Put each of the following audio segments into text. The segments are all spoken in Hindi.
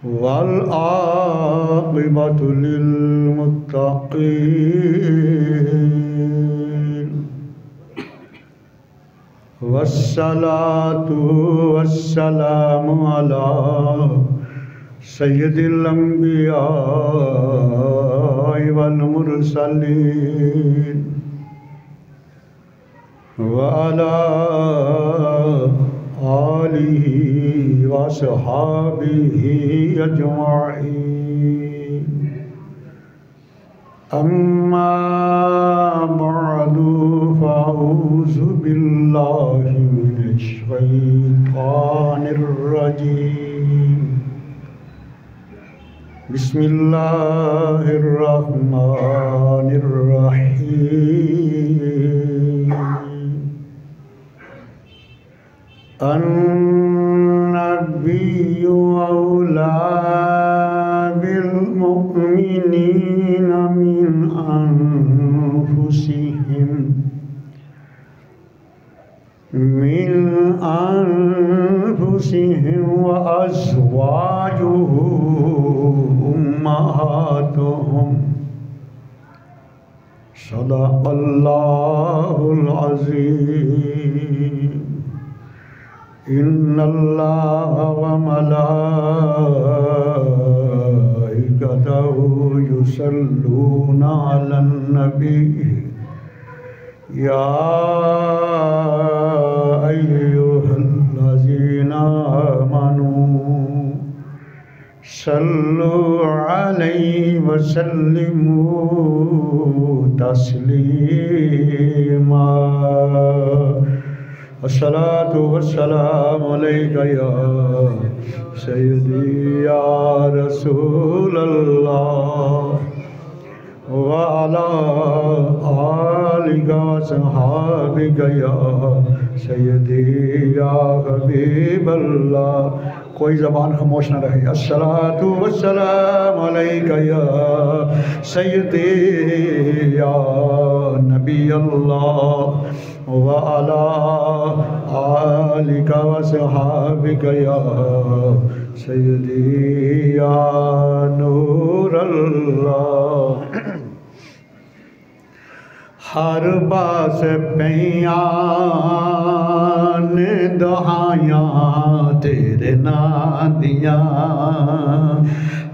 वल आक़िबतु लिल मुत्तक़ीन वस्सलातु वस्सलामु अला सय्यिदिल अंबिया वल मुरसलीन व अला आलिहि व अस्हाबिहि अजमईन। अम्मा बअदु फ़अऊज़ु बिल्लाहि मिनश शैतानिर रजीम। बिस्मिल्लाहिर रहमानिर रहीम। अन्नबिय्यु औला बिल मुमिनीना मिन अनफुसिहिम व अज़वाजुहु उम्महातुहुम। सदक़ल्लाहुल अज़ीम। इन्नल्लाह व मलाइकतहु युसल्लूना अलन नबी या अय्युहल्लज़ीना आमनू सल्लु अलैहि व सल्लिमू तस्लीमा। अस्सलातु वस्सलामु अलैका या सय्यदी या रसूलल्लाह व अला आलिका व अस्हाबिका या सय्यदी या हबीबल्लाह। कोई ज़बान खामोश न रहे। अस्सलातु वस्सलामु अलैका या सय्यदी या नबी अल्लाह व अला आलिका व अस्हाबिका या सय्यदी या नूर अल्लाह। हर बास पैयान दुहायां तेरे नां दियां।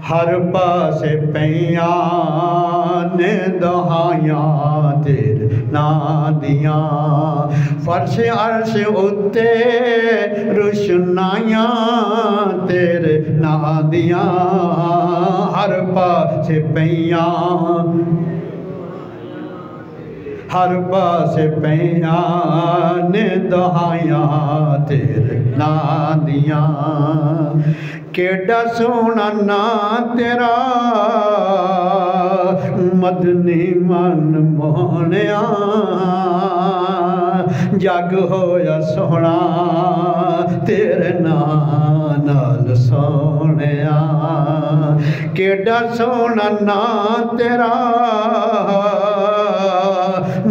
हर पास पैयान दुहायां तेरे नां दियां। फर्श अर्श उत्ते रुशनाइयां तेरे नां दियां। हर पास पैयां हर पास पैयान दुहायां तेरे नां दियां। केड़ा सोहना नां तेरा मदनी मन मोहनिया। जग होया सोहना तेरे नां नाल सोहनिया। केड़ा सोहना नां तेरा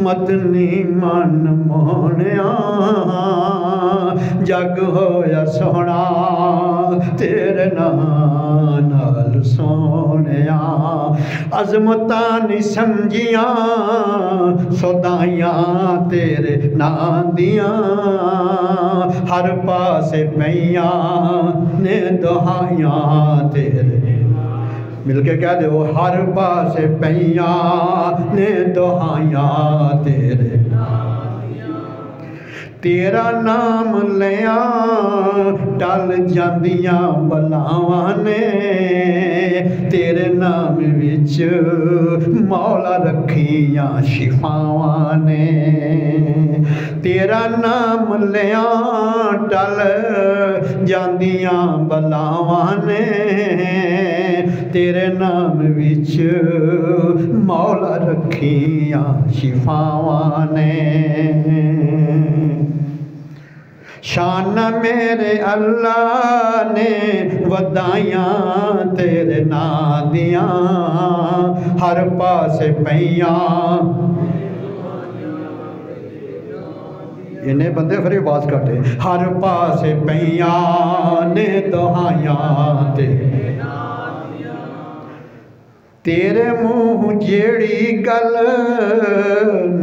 मदनी मन मोहनिया। जग होया सोहना तेरे नां नाल सोहनिया। अज़मतां नी समझियां सौदाइयां तेरे नां दियां। हर पासे पैयां ने दुहाइयां तेरे। मिलके कह दो हर पासे पैयां ने दुहाइयां तेरे। तेरा नाम लिया टल जांदियां बलावां ने। तेरे नाम विच मौला रखियां शिफावां ने। तेरा नाम लिया टल जांदियां बलावां ने। तेरे नाम विच मौला रखियां शिफावां ने। शान मेरे अल्लाह ने वदाइयां तेरे नां दियां। हर पास पैयां इन्हें बंदे फिर आवाज़ काटे। हर पासे पईया ने दुआयां ते तेरे मुँह जेड़ी गल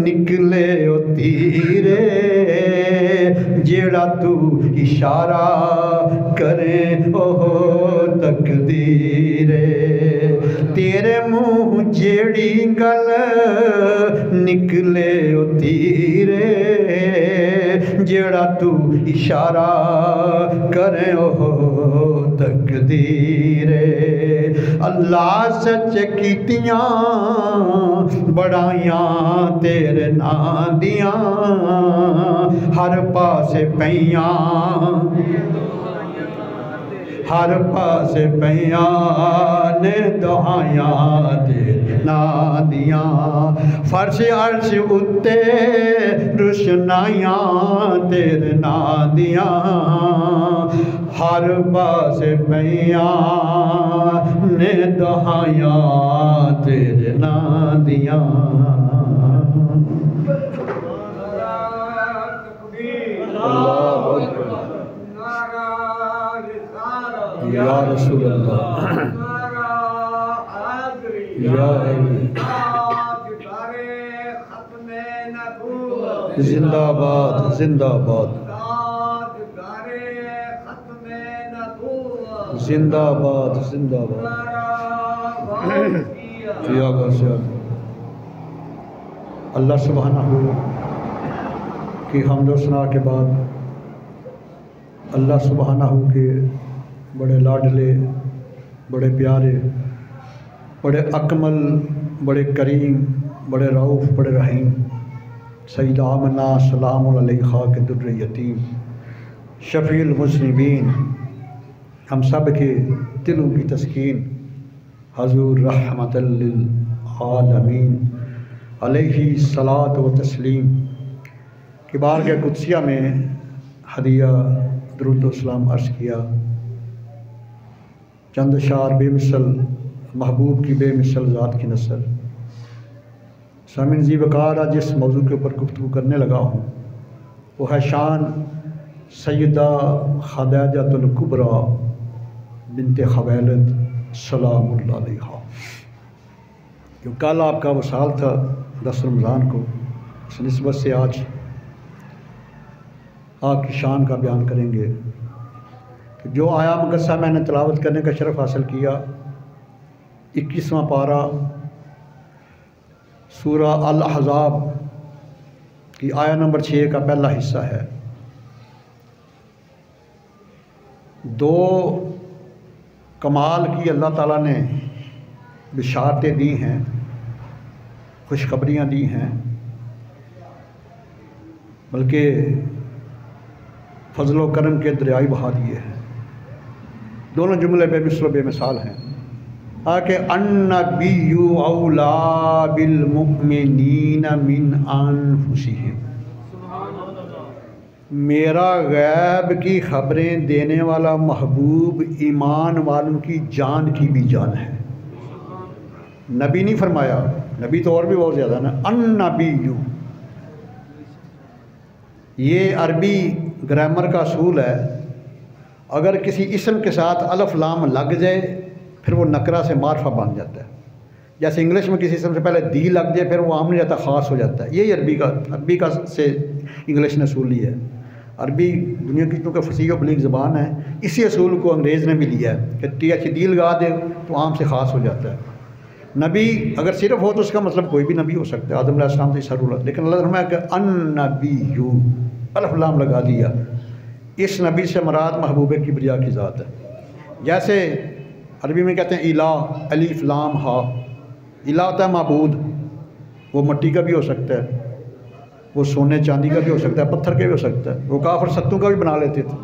निकले ओ तीरे, जेड़ा तू इशारा करे ओह तकदीरे। तेरे मुँह जेड़ी गल निकले ओ तीरे, जेड़ा तू इशारा करे ओह तकदीरे। अल्लाह सच कीतियां बड़ाइयां तेरे नां दियां, हर पासे पईयां हर पासे पईयां ने दुआयां तेरे नां दियां। फर्श अर्श उत्ते रुशनाइयां तेरे नां दियां, हर पासे पईयां ने दुआयां तेरे नां दियां। या रसूल अल्लाह या जिंदाबाद जिंदाबाद जिंदाबाद जिंदाबाद। अल्लाह सुब्हानहू की हम्द व सना के बाद अल्लाह सुब्हानहू के बड़े लाडले, बड़े प्यारे, बड़े अकमल, बड़े करीम, बड़े रऊफ़, बड़े रहीम सैयद आमना सलामुन अलैहा के दुर्र यतीम शफ़ीउल मुज़निबीन, हम सब के दिलों की तस्कीन हज़ूर रहमतल लिल आलमीन अलैहि सलात व तस्लीम की बारगाह कुदसिया में हदिया दुरूद व सलाम अर्ज़ किया। चंद शार बेमिसल महबूब की बेमिसल ज़ात की नसर। सामिन जी वक़ार आज जिस मौजू के ऊपर गुफ्तगू करने लगा हूँ वो है शान सैयदा खदीजतुल कुबरा बिन्ते खुवैलिद सलामुल्लाह अलैहा। क्यों कल आपका वसाल था 10 रमज़ान को, इस निस्बत से आज आपकी शान का बयान करेंगे कि जो आया मुक़द्दसा मैंने तिलावत करने का शरफ़ हासिल किया। 21वां पारा सूरा अल अहज़ाब की आया नंबर 6 का पहला हिस्सा है। 2 कमाल की अल्लाह ताला ने बिशारतें दी हैं, खुशखबरियाँ दी हैं, बल्कि फजल व करम के दरियाई बहा दिए हैं। दोनों जुमले बेमिसल बेमिसाल हैं। आके अन्नबिय्यु औला बिल मुमिनीना मिन अनफुसिहिम, मेरा गैब की खबरें देने वाला महबूब ईमान वालों की जान की भी जान है। नबी नहीं फरमाया, नबी तो और भी बहुत ज़्यादा ना। अन्नबिय्यु ये अरबी ग्रामर का असूल है, अगर किसी इसम के साथ अलफ लाम लग जाए फिर वो नकरा से मारफा बन जाता है। जैसे इंग्लिश में किसी इसम से पहले दी लग जाए फिर वो आम नहीं जाता, ख़ास हो जाता है। यही अरबी का से इंग्लिश ने असूल लिया है। अरबी दुनिया की क्योंकि फसीह और बलीग ज़बान है, इसी असूल को अंग्रेज़ ने भी लिया है कि टी दी लगा दे तो आम से ख़ास हो जाता है। नबी अगर सिर्फ हो तो उसका मतलब कोई भी नबी हो सकता है, आदम अलैहिस्सलाम से सरूलत, लेकिन अल्लाह ने फरमाया कि अन्नबिय्यु अलफ लाम लगा दिया। इस नबी से मुराद महबूब किबरिया की ज़ात है। जैसे अरबी में कहते हैं इला, अलीफ लाम हा। इला होता है माबूद, वो मिट्टी का भी हो सकता है, वो सोने चांदी का भी हो सकता है, पत्थर का भी हो सकता है। वो काफिर सत्तू का भी बना लेते थे,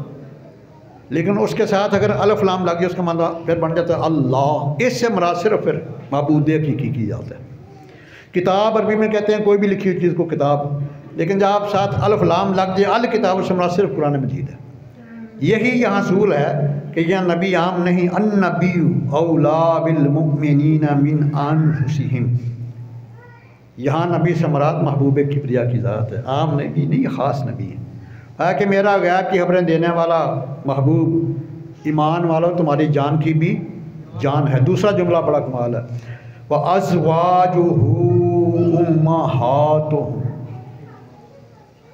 लेकिन उसके साथ अगर अलफ लाम लग गया उसका मतलब फिर बन जाता है अल्लाह। इससे मुराद सिर्फ फिर माबूद हकीकी की जाता है। किताब अरबी में कहते हैं कोई भी लिखी हुई चीज़ को किताब, लेकिन जब आप साथ अलफ लाम लग जाए अल किताब से मुराद सिर्फ कुरान मजीद है। यही यहाँ असूल है कि यह नबी आम नहीं, अन्नबिय्यु औला बिल मुमिनीना मिन अनफुसिहिम। यहाँ नबी से मुराद महबूब किबरिया की ज़ात है, आम नबी नहीं, ख़ास नबी है। है कि मेरा गैब की खबरें देने वाला महबूब ईमान वालों तुम्हारी जान की भी जान है। दूसरा जुमला बड़ा कमाल है, वह अज़वाजुहू उम्महातुहुम,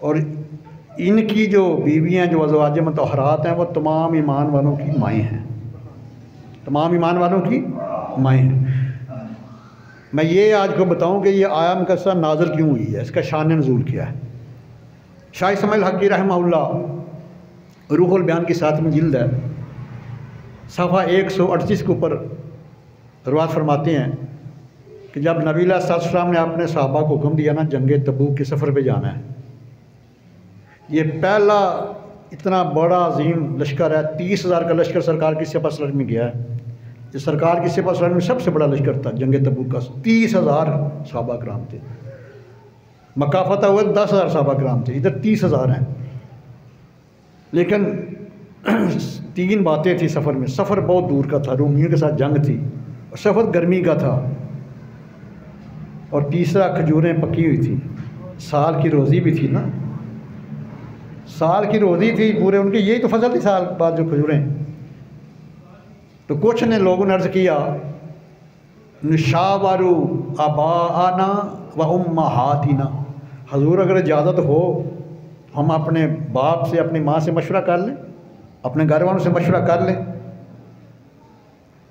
और इनकी जो बीवियाँ जो अज़वाज मुतहरात हैं वो तमाम ईमान वालों की माएँ हैं, तमाम ईमान वालों की माएँ हैं। मैं ये आज को बताऊं कि ये आया मुकस्सा नाज़िल क्यों हुई है, इसका शान नुज़ूल क्या है। शाह इस्माइल हक़ी रहमहुल्लाह रूहुल बयान की 7वीं जिल्द है, सफ़ा 138 के ऊपर रवायत फरमाते हैं कि जब नबी अलैहिस्सलाम ने अपने सहाबा को हुक्म दिया ना जंग तबूक के सफ़र पे जाना है, ये पहला इतना बड़ा अजीम लश्कर है, 30,000 का लश्कर सरकार की सिपह सलार में गया है। ये सरकार की सिपह सलार में सबसे बड़ा लश्कर था जंग तबूक का, 30,000 सहाबा कराम थे। मक्का फतह हुआ 10,000 सहाबा कराम थे, इधर 30,000 हैं। लेकिन 3 बातें थी सफ़र में, सफ़र बहुत दूर का था, रोमियों के साथ जंग थी, और सफ़र गर्मी का था, और तीसरा खजूरें पकी हुई थी, साल की रोज़ी भी थी ना, साल की रोज़ी थी पूरे उनकी, यही तो फसल थी साल बाद जो खजूरें। तो कुछ ने लोगों ने अर्ज़ किया निशावरु आबाना व उम्महातिना, हजूर अगर इजाज़त हो हम अपने बाप से अपनी माँ से मशवरा कर लें, अपने घर वालों से मशवरा कर लें।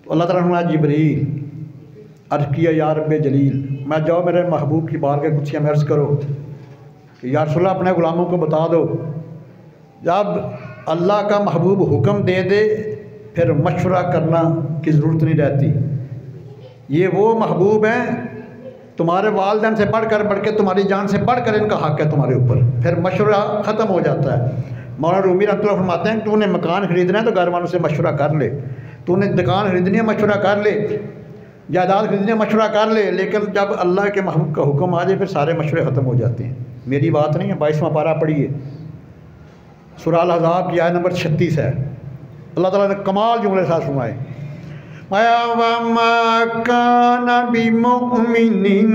तो अल्लाह ताला ने जिब्रील अर्ज़ किया या रब्बे जलील, मैं जाओ मेरे महबूब की बारगाह के गुत्थियाँ में अर्ज़ करो कि या रसूल अपने ग़ुलामों को बता दो, जब अल्लाह का महबूब हुक्म दे दे फिर मशवरा करना की ज़रूरत नहीं रहती। ये वो महबूब हैं तुम्हारे वालिदैन से बढ़ के तुम्हारी जान से बढ़कर इनका हक़ है तुम्हारे ऊपर, फिर मशवरा ख़त्म हो जाता है। मौलाना रूमी रहमतुल्लाह फरमाते हैं तूने मकान ख़रीदना है तो घर वालों से मशवरा कर ले, तूने दुकान खरीदनी है मशवरा कर ले, जायदाद खरीदनी है मशवरा कर ले, लेकिन जब अल्लाह के महबूब का हुक्म आ जाए फिर सारे मशवरे ख़त्म हो जाते हैं। मेरी बात नहीं है, 22वां पारा पढ़िए, सूरह अल-अहज़ाब की आयत नंबर 36 है। अल्लाह ताला ने कमाल जुमले साथ फरमाए, काना बिमुमिनिन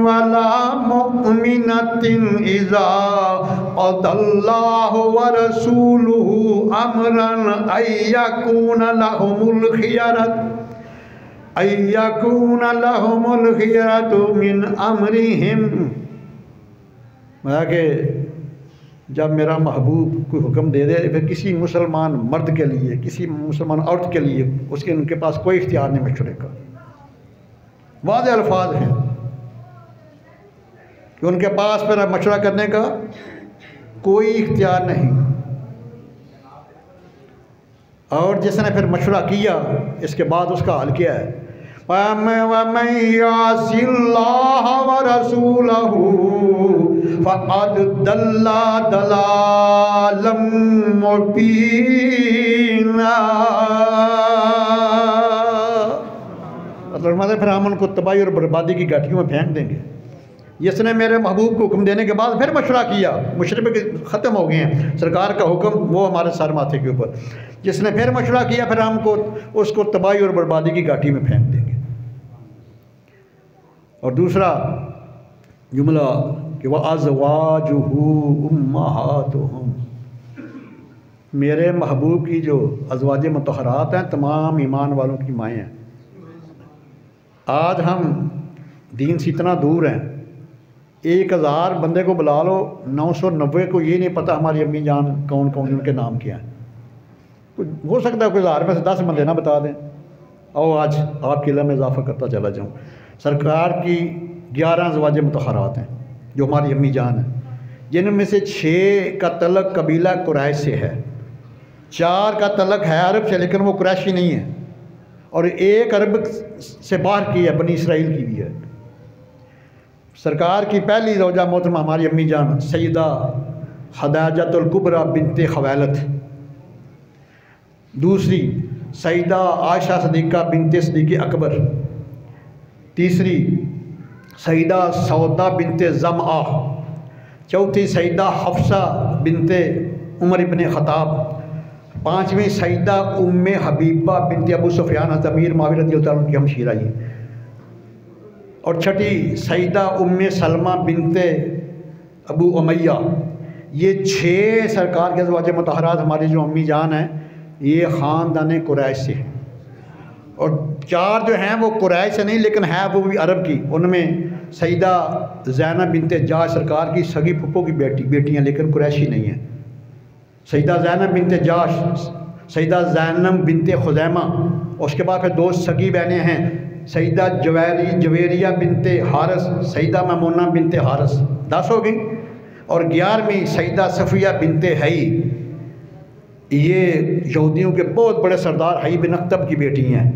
वला मुमिनतिन इज़ा क़दल्लाहु व रसूलुहु अमरन अय्यकुना लहुमुल खियरतु मिन अमरिहिम। मतलब कि जब मेरा महबूब कोई हुक्म दे दे फिर किसी मुसलमान मर्द के लिए, किसी मुसलमान औरत के लिए उसके उनके पास कोई इख्तियार नहीं मशवरे का। वाज़ेह अल्फाज हैं कि उनके पास फिर मशवरा करने का कोई इख्तियार नहीं। और जिसने फिर मशवरा किया इसके बाद उसका हाल क्या है, वमन यासिल्लाह व रसूलहु फ़क़द दल्ला दलालन मुबीना। फिर हम उनको तबाही और बर्बादी की घाटियों में फेंक देंगे। जिसने मेरे महबूब को हुक्म देने के बाद फिर मशवरा किया, मुशरिक ख़त्म हो गए हैं, सरकार का हुक्म वो हमारे सर माथे के ऊपर, जिसने फिर मशवरा किया फिर हमको उसको तबाही और बर्बादी की घाटी में फेंक देंगे। और दूसरा जुमला कि वह अज़वाजुहु उम्महातुहुम, मेरे महबूब की जो अज़वाज मुतहरात हैं तमाम ईमान वालों की माएँ हैं। आज हम दीन से इतना दूर हैं, 1000 बंदे को बुला लो, 990 को ये नहीं पता हमारी अम्मी जान कौन कौन, उनके नाम क्या हैं। हो सकता है कोई 1000 में से 10 बंदे ना बता दें। और आज आपके इल्म में इजाफ़ा करता चला जाऊँ, सरकार की 11 अज़वाज मुतहरात हैं जो हमारी अम्मी जान है, जिनमें से 6 का तलक कबीला कुरैश से है, 4 का तलक है अरब से लेकिन वो कुरैशी नहीं है, और 1 अरब से बाहर की है, बनी इसराइल की भी है। सरकार की पहली ज़ौजा मोहतरमा हमारी अम्मी जान सैयदा खदीजतुल कुबरा बिन्ते खवैलत, दूसरी सैयदा आयशा सदीक़ा बिन्ते सदीक़ अकबर, तीसरी सैयदा सौदा बिन्ते ज़मआ, चौथी सैयदा हफ्सा बिन्ते उमर इब्ने ख़त्ताब, 5वीं सैयदा उम्मे हबीबा बिन्ते अबू सुफ़ियान अमीर माविया रज़ियल्लाहु अन्हा की हमशीरा ही, और छठी सैयदा उम्मे सलमा बिन्ते अबू उमैया, ये 6 सरकार के अज़वाज मुतहरात हमारी जो अम्मी जान हैं ये ख़ानदान कुरैश से हैं, और 4 जो हैं वो कुरैश से नहीं लेकिन है वो भी अरब की। उनमें सईदा ज़ैनब बिनते जाश सरकार की सगी फुप्पो की बेटियाँ लेकिन कुरैशी नहीं हैं। सईदा ज़ैनब बिनते जाश, सईदा ज़ैनब बिनते खुज़ैमा, उसके बाद फिर 2 सगी बहनें हैं, सईदा जवेरिया बिनते हारस, सईदा ममूना बिनते हारस, 10 हो गई। और 11वीं सईदा सफ़िया बिनते हई, ये यहूदियों के बहुत बड़े सरदार हई बिन अख्तब की बेटी हैं,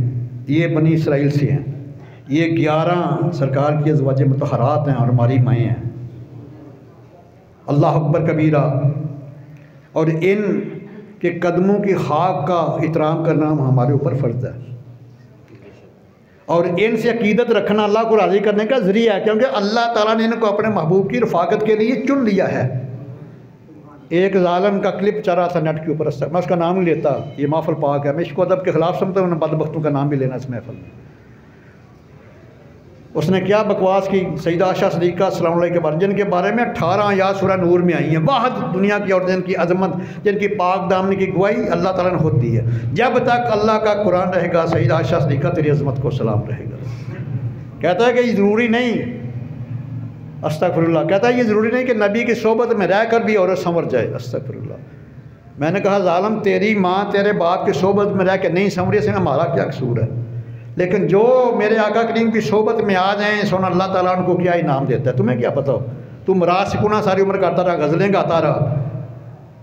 ये बनी इसराइल से हैं। ये 11 सरकार की अज़वाज मुतहरात हैं और हमारी माएँ हैं। अल्लाह अकबर कबीरा। और इन के कदमों की खाक का एहतराम करना हमारे ऊपर फ़र्ज़ है, और इनसे अकीदत रखना अल्लाह को राज़ी करने का ज़रिया है, क्योंकि अल्लाह ताला ने इनको अपने महबूब की रफ़ाकत के लिए चुन लिया है। एक ज़ालिम का क्लिप चल रहा था नेट के ऊपर, मैं उसका नाम नहीं लेता, ये महफ़िल पाक है, मैं इसको अदब के ख़िलाफ़ समझता हूँ, बदबख्तों का नाम भी लेना इस महफ़िल में। उसने क्या बकवास की सईदा आयशा सिद्दीक़ा सलाम अलैहा के बारे, जिनके बारे में 18 आयात सूरह नूर में आई हैं। वाहद दुनिया की और जिनकी अज़मत, जिनकी पाक दामनी की गवाही अल्लाह ताला ने खुद दी है। जब तक अल्लाह का कुरान रहेगा सईदा आयशा सिद्दीक़ा तेरी अज़मत को सलाम रहेगा। कहता है कि ये ज़रूरी नहीं, अस्तग़फिरुल्लाह, कहता है ये ज़रूरी नहीं कि नबी की सोबत में रह कर भी औरत संवर जाए। अस्तग़फिरुल्लाह। मैंने कहा ज़ालिम, तेरी माँ तेरे बाप की सोबत में रह के नहीं संवरी, से हमारा क्या कसूर है? लेकिन जो मेरे आका करीम की सोबत में आ जाएँ सोना अल्लाह ताला उनको क्या इनाम देता है, तुम्हें क्या पता हो? तुम रासिकुना सारी उम्र करता रहा, गज़लें गाता रहा।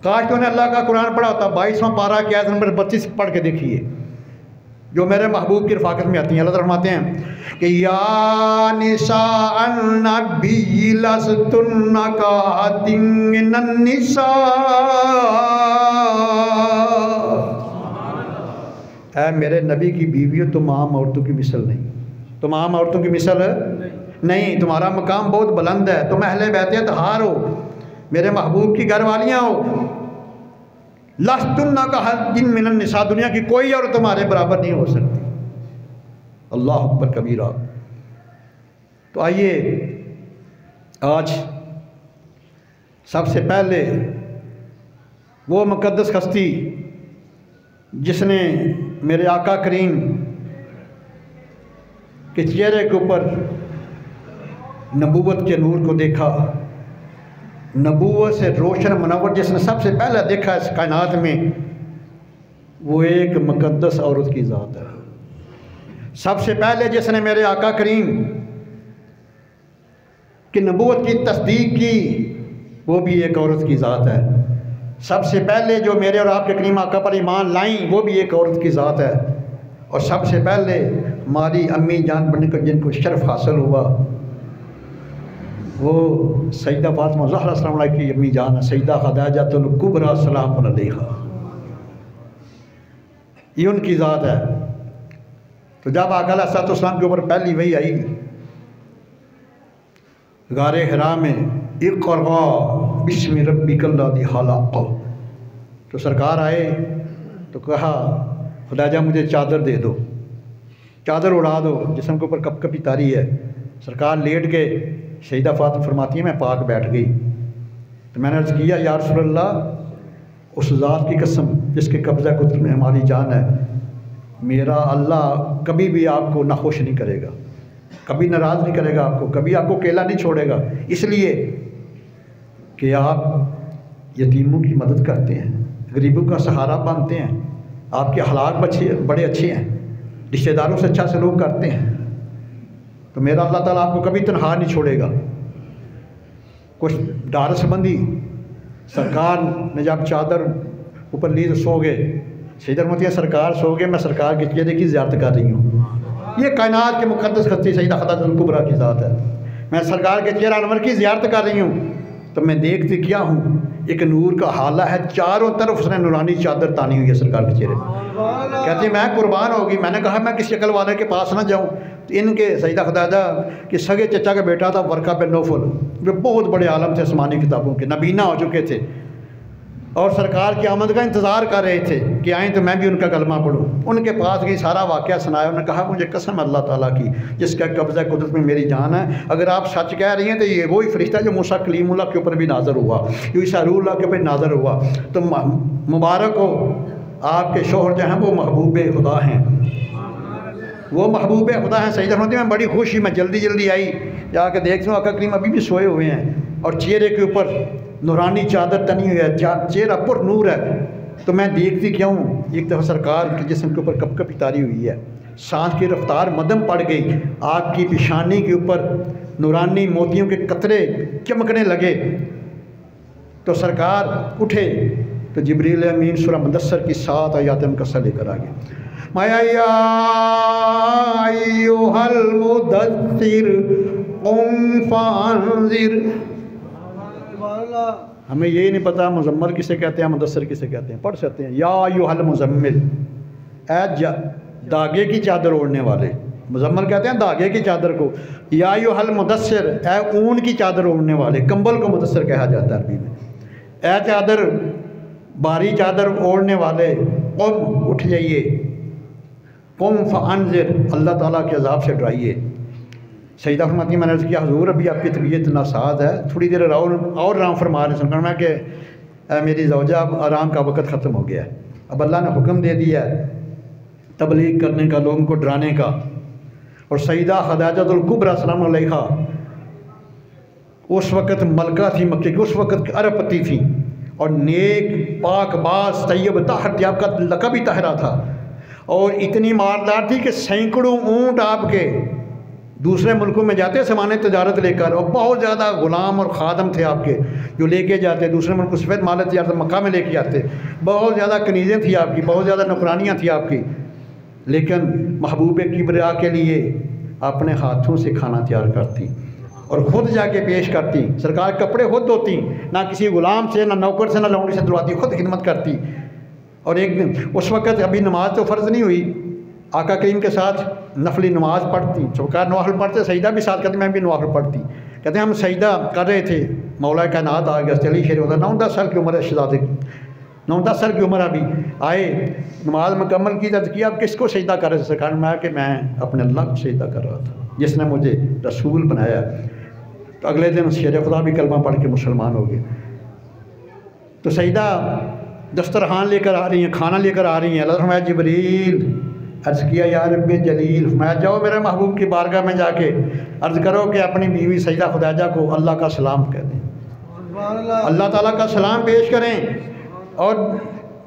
काश तूने अल्लाह का कुरान पढ़ा होता। 22वां पारा की आयत नंबर 32 पढ़ के देखिए, जो मेरे महबूब की रफ़ाकत में आती हैं। अल्लाह फरमाते हैं कि या निसाअन नबी लस्तुन्ना कातिन मिनन निसा, ऐ मेरे नबी की बीवियों तुम आम औरतों की मिसल नहीं, तुम आम औरतों की मिसल नहीं, तुम्हारा मकाम बहुत बुलंद है, तुम अहले बैत अतहार हो, मेरे महबूब की घरवालियाँ हो। लस्तुन्ना कातिन मिनन निसा, दुनिया की कोई औरत तुम्हारे बराबर नहीं हो सकती। अल्लाह अकबर कबीरा। तो आइए आज सबसे पहले वो मुक़द्दस हस्ती जिसने मेरे आका करीम के चेहरे के ऊपर नबूवत के नूर को देखा, नबूवत से रोशन मुनव्वर जिसने सबसे पहले देखा इस कायनात में, वो एक मुक़द्दस औरत की ज़ात है। सबसे पहले जिसने मेरे आका करीम की नबूवत की तस्दीक की, वो भी एक औरत की ज़ात है। सबसे पहले जो मेरे और आपके करीम आका पर ईमान लाई, वो भी एक औरत की ज़ात है। और सबसे पहले हमारी अम्मी जान बनने का जिनको शर्फ हासिल हुआ, वो सईदा फातिमा ज़हरा सलाम अलैहा की अम्मी जान है, सईदा खदीजतुल कुबरा सलाम अलैहा, ये उनकी ज़ात है। तो जब आका अलैहिस्सलाम के ऊपर पहली वही आई गारे हिरा में, इक़रा बिस्मि रब्बिकल्लज़ी खलक़, तो सरकार आए तो कहा खुदाजा मुझे चादर दे दो, चादर उड़ा दो, जिस्म के ऊपर कप कपी तारी है। सरकार लेट गए, सईदा फातिमा फरमाती है मैं पाक बैठ गई। तो मैंने अर्ज़ किया या रसूलल्लाह, उस ज़ात की कसम जिसके कब्ज़ा कुदरत में हमारी जान है, मेरा अल्लाह कभी भी आपको नाखुश नहीं करेगा, कभी नाराज़ नहीं करेगा आपको, कभी आपको अकेला नहीं छोड़ेगा, इसलिए कि आप यतीमों की मदद करते हैं, गरीबों का सहारा बनते हैं, आपके हालात बड़े अच्छे हैं, रिश्तेदारों से अच्छा सलूक करते हैं, तो मेरा अल्लाह ताला आपको कभी तनहा नहीं छोड़ेगा। कुछ डार संबंधी सरकार ने जब चादर ऊपर ली तो सो गए, सईदा फरमाती सरकार सो गए, मैं सरकार के चेहरे की ज़ियारत कर रही हूँ। ये कायनात के मुक़द्दस हस्ती सईदा खदीजतुल कुबरा की ज़ात है। मैं सरकार के चेहरा अनवर की ज़ियारत कर रही हूँ, तो मैं देखती क्या हूँ, एक नूर का हाला है, चारों तरफ उसने नूरानी चादर तानी हुई है सरकार के चेहरे पर। कहती मैं कुर्बान होगी। मैंने कहा मैं किसी अकल वाले के पास ना जाऊँ। तो इनके सईदा खदीजा के सगे चचा का बेटा था वरका बिन नौफल, वे बहुत बड़े आलम थे, आसमानी किताबों के नबीना हो चुके थे। और सरकार की आमद का इंतज़ार कर रहे थे कि आएँ तो मैं भी उनका कलमा पढ़ूँ। उनके पास गई, सारा वाक़या सुनाया। उन्होंने कहा मुझे कसम अल्लाह ताला की जिसका कब्ज़ा कुदरत में मेरी जान है, अगर आप सच कह रही हैं तो ये वही फरिश्ता जो मूसा कलीमुल्लाह के ऊपर भी नाज़र हुआ, जो ईसा रूहुल्लाह के ऊपर नाज़र हुआ। तो मुबारक हो, आपके शोहर जो हैं वो महबूब खुदा हैं, वो महबूब खुदा हैं। सईदा फरमाती मैं बड़ी खुश ही, मैं जल्दी जल्दी आई, जाकर देखती हूँ आका करीम अभी भी सोए हुए हैं और चेहरे के ऊपर नूरानी चादर तनी हुई है, चेहरा पर नूर है। तो मैं देखती क्या हूँ, एक दफ़ा सरकार के जिस्म के ऊपर कपकपी तारी हुई है, सांस की रफ्तार मदम पड़ गई, आपकी पेशानी के ऊपर नूरानी मोतियों के कतरे चमकने लगे। तो सरकार उठे तो जिब्रील अमीन सूरह मुदस्सर की 7 आयत मुकस्सर लेकर आ गए। माया अय्युहल मुदस्सिर क़ुम फ़अंज़िर। हमें यही नहीं पता मुज़म्मिल किसे कहते हैं, मुदस्सिर किसे कहते हैं। पढ़ सकते हैं या अय्युहल मुज़म्मिल, ऐ दागे की चादर ओढ़ने वाले। मुज़म्मिल कहते हैं दागे की चादर को। या अय्युहल मुदस्सिर, ऐ ऊन की चादर ओढ़ने वाले, कंबल को मुदस्सिर कहा जाता है अरबी में। ऐ चादर, भारी चादर ओढ़ने वाले, क़ुम उठ जाइए, क़ुम फ़अंज़िर अल्लाह ताला के अज़ाब से डराइए। सईदा फरमाती मैंने अर्ज़ किया हुज़ूर अभी आपकी तबीयत नासाज है, थोड़ी देर और आराम फरमा रहे। सुनकर मैं कि मेरी ज़ौजा अब आराम का वक़्त ख़त्म हो गया है, अब अल्लाह ने हुक्म दे दिया है तबलीग करने का, लोगों को डराने का। और सईदा खदीजतुल कुबरा सलाम अलैहा उस वक़्त मलका थी मक्के की, उस वक़्त अरबपति थी और नेक पाक बास तैयब ताहर, आपका लक़ब ही ताहरा था। और इतनी मारदार थी कि सैकड़ों ऊँट आपके दूसरे मुल्कों में जाते सामान तजारत लेकर, और बहुत ज़्यादा ग़ुलाम और ख़ादम थे आपके जो लेके जाते दूसरे मुल्क, सफ़ेद माल तजारत मक्का में लेके आते। बहुत ज़्यादा कनीज़ें थी आपकी, बहुत ज़्यादा नौकरानियाँ थी आपकी, लेकिन महबूब किबरिया के लिए अपने हाथों से खाना तैयार करती और ख़ुद जाके पेश करती। सरकार कपड़े खुद धोती, ना किसी ग़ुलाम से, ना नौकर से, ना लौंडी से धुलवाती, खुद खिदमत करती। और एक दिन उस वक़्त अभी नमाज तो फ़र्ज़ नहीं हुई, आका करीम के साथ नफली नमाज पढ़ती, सरकार नवाफिल पढ़ते, सईदा भी साथ करती, मैं भी नवाफिल पढ़ती। कहते हैं हम सईदा कर रहे थे, मौला कायनात आ गया, चली शेर होता 9-10 साल की उम्र है शहज़ादे की, 9-10 साल की उम्र अभी आए, नमाज मुकम्मल की, अर्ज़ किया अब किसको सईदा कर रहे थे? सरकार में कि मैं अपने अल्लाह को सईदा कर रहा था जिसने मुझे रसूल बनाया। तो अगले दिन शेर खुदा भी कलमा पढ़ के मुसलमान हो गए। तो सईदा दस्तरखान लेकर आ रही हैं, खाना लेकर आ रही हैं। अल्लाह फरमाया जिब्रील, अर्ज़ किया या रब्बे जलील, मैं जाओ मेरे महबूब की बारगाह में जाके अर्ज़ करो कि अपनी बीवी सईदा खुदाजा को अल्लाह का सलाम कह दें, अल्लाह ताला का सलाम पेश करें और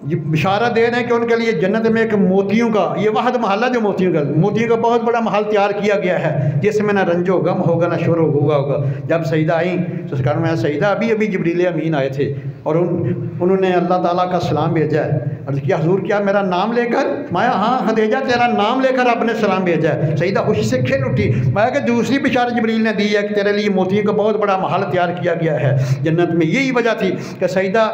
बिशारा दे दें कि उनके लिए जन्नत में एक मोतियों का, ये वाहद महल है जो मोतियों का बहुत बड़ा महल तैयार किया गया है जिसमें ना रंजो गम होगा ना शोर होगा। जब सईदा आई तो सरकार में सईदा अभी जिब्रील अमीन आए थे और उन्होंने अल्लाह ताला का सलाम भेजा है। अर्ज़ किया हुज़ूर क्या मेरा नाम लेकर? माया हाँ खदीजा तेरा नाम लेकर आपने सलाम भेजा है। सईदा खुशी से खिल उठी। मैं कि दूसरी बिशारत जिब्रील ने दी है कि तेरे लिए मोतियों का बहुत बड़ा महल तैयार किया गया है जन्नत में। यही वजह थी कि सईदा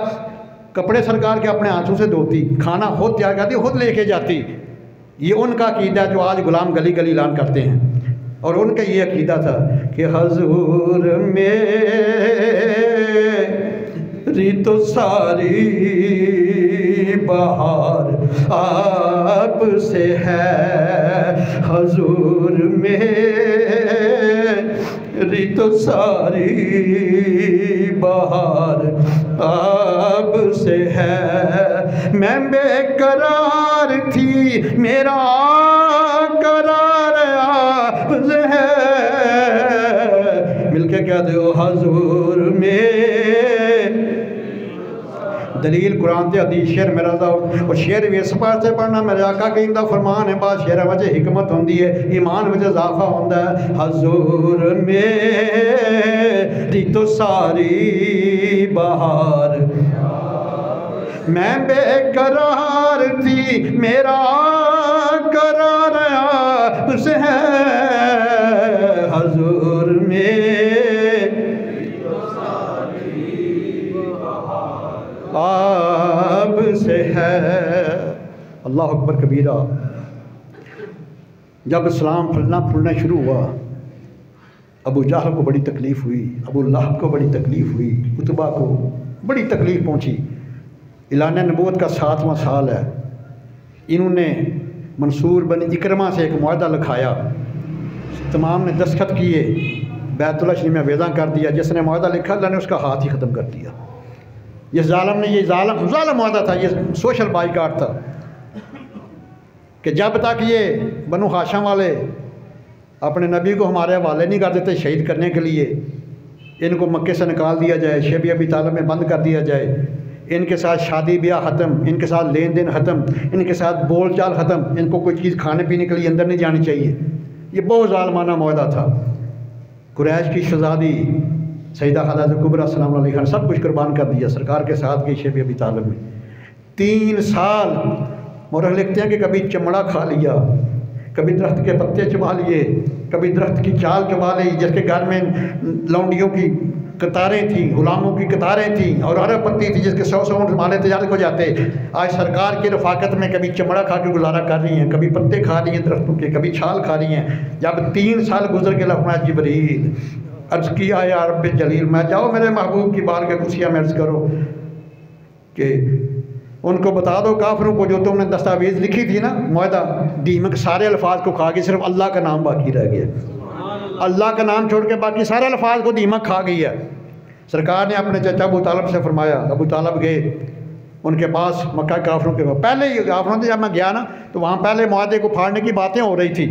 कपड़े सरकार के अपने हाथों से धोती, खाना खुद तैयार करती, खुद लेके जाती। ये उनका अकीदा जो आज गुलाम गली गली ऐलान करते हैं। और उनका ये अकीदा था कि हुज़ूर मेरी तो सारी बहार आपसे है, हुज़ूर मेरी तो सारी बहार आपसे है। मैं बेकरार थी, मेरा करार आपसे है। मिलके कह दो हुज़ूर में दलील कुरान ते हदीस शेर मेरा दा और शेर भी इस पास से पढ़ना मेरे आका करीम दा फरमान है। बाद शेर वच हिकमत होंदी है, ईमान विच इजाफा होंदा है। हुज़ूर मेरी तो सारी बहार, मैं बेकरार थी, मेरा करार आपसे है। हुज़ूर आपसे है। अल्लाह अकबर कबीरा। जब इस्लाम फलना फूलना शुरू हुआ, अबू जहल को बड़ी तकलीफ़ हुई, अबू लहब को बड़ी तकलीफ़ हुई, उतबा को बड़ी तकलीफ़ पहुंची। ऐलान नबूवत का 7वां साल है। इन्होंने मंसूर बन इकरमा से एक मुआहदा लिखाया, तमाम ने दस्तखत किए, बैतुल्लाह शरीफ में वेदा कर दिया। जिसने मुआहदा लिखा अल्लाह ने उसका हाथ ही ख़त्म कर दिया। इस जालिम ने, ये जालिम मुआहदा था, ये सोशल बाइकाट था कि जब तक ये बनु हाशिम वाले अपने नबी को हमारे हवाले नहीं कर देते शहीद करने के लिए, इनको मक्के से निकाल दिया जाए, शब अबी तालिब में बंद कर दिया जाए, इनके साथ शादी ब्याह ख़त्म, इनके साथ लेन देन ख़त्म, इनके साथ बोल चाल ख़त्म, इनको कोई चीज़ खाने पीने के लिए अंदर नहीं जानी चाहिए। ये बहुत ज़ालिमाना मुआहदा था। कुरैश की शहज़ादी सईदा खदीजा कुबरा सलाम अलैहा सब कुछ कुर्बान कर दिया, सरकार के साथ गई शब अबी तालिब में। 3 साल मौरख लिखते हैं कि कभी चमड़ा खा लिया, कभी दरख्त के पत्ते चबा लिए, कभी दरख्त की चाल चबा ली, जिसके घर में लौंडियों की कतारें थीं, गुलामों की कतारें थीं और अरब पत्ती थी जिसके 100 ऊँट माले तैयार हो जाते। आज सरकार की रफाकत में कभी चमड़ा खा के गुजारा कर रही हैं, कभी पत्ते खा रही हैं दरख्तों के, कभी छाल खा रही हैं। जब 3 साल गुजर के लफ़ज़ जिब्रील अर्ज़ किया या रब जलील, मैं जाओ मेरे महबूब की बाल के कुर्सियाँ में अर्ज़ करो कि उनको बता दो काफिरों को जो तुमने दस्तावेज़ लिखी थी ना मुआहदा, दीमक सारे अल्फाज को खा गई, सिर्फ अल्लाह का नाम बाकी रह गया। अल्लाह का नाम छोड़ के बाकी सारे अल्फाज को दीमक खा गई है। सरकार ने अपने चाचा अबू तालिब से फरमाया, अबू तालिब गए उनके पास मक्का काफिरों के पहले ही काफिरों से जब मैं गया ना तो वहाँ पहले मुआहदे को फाड़ने की बातें हो रही थी।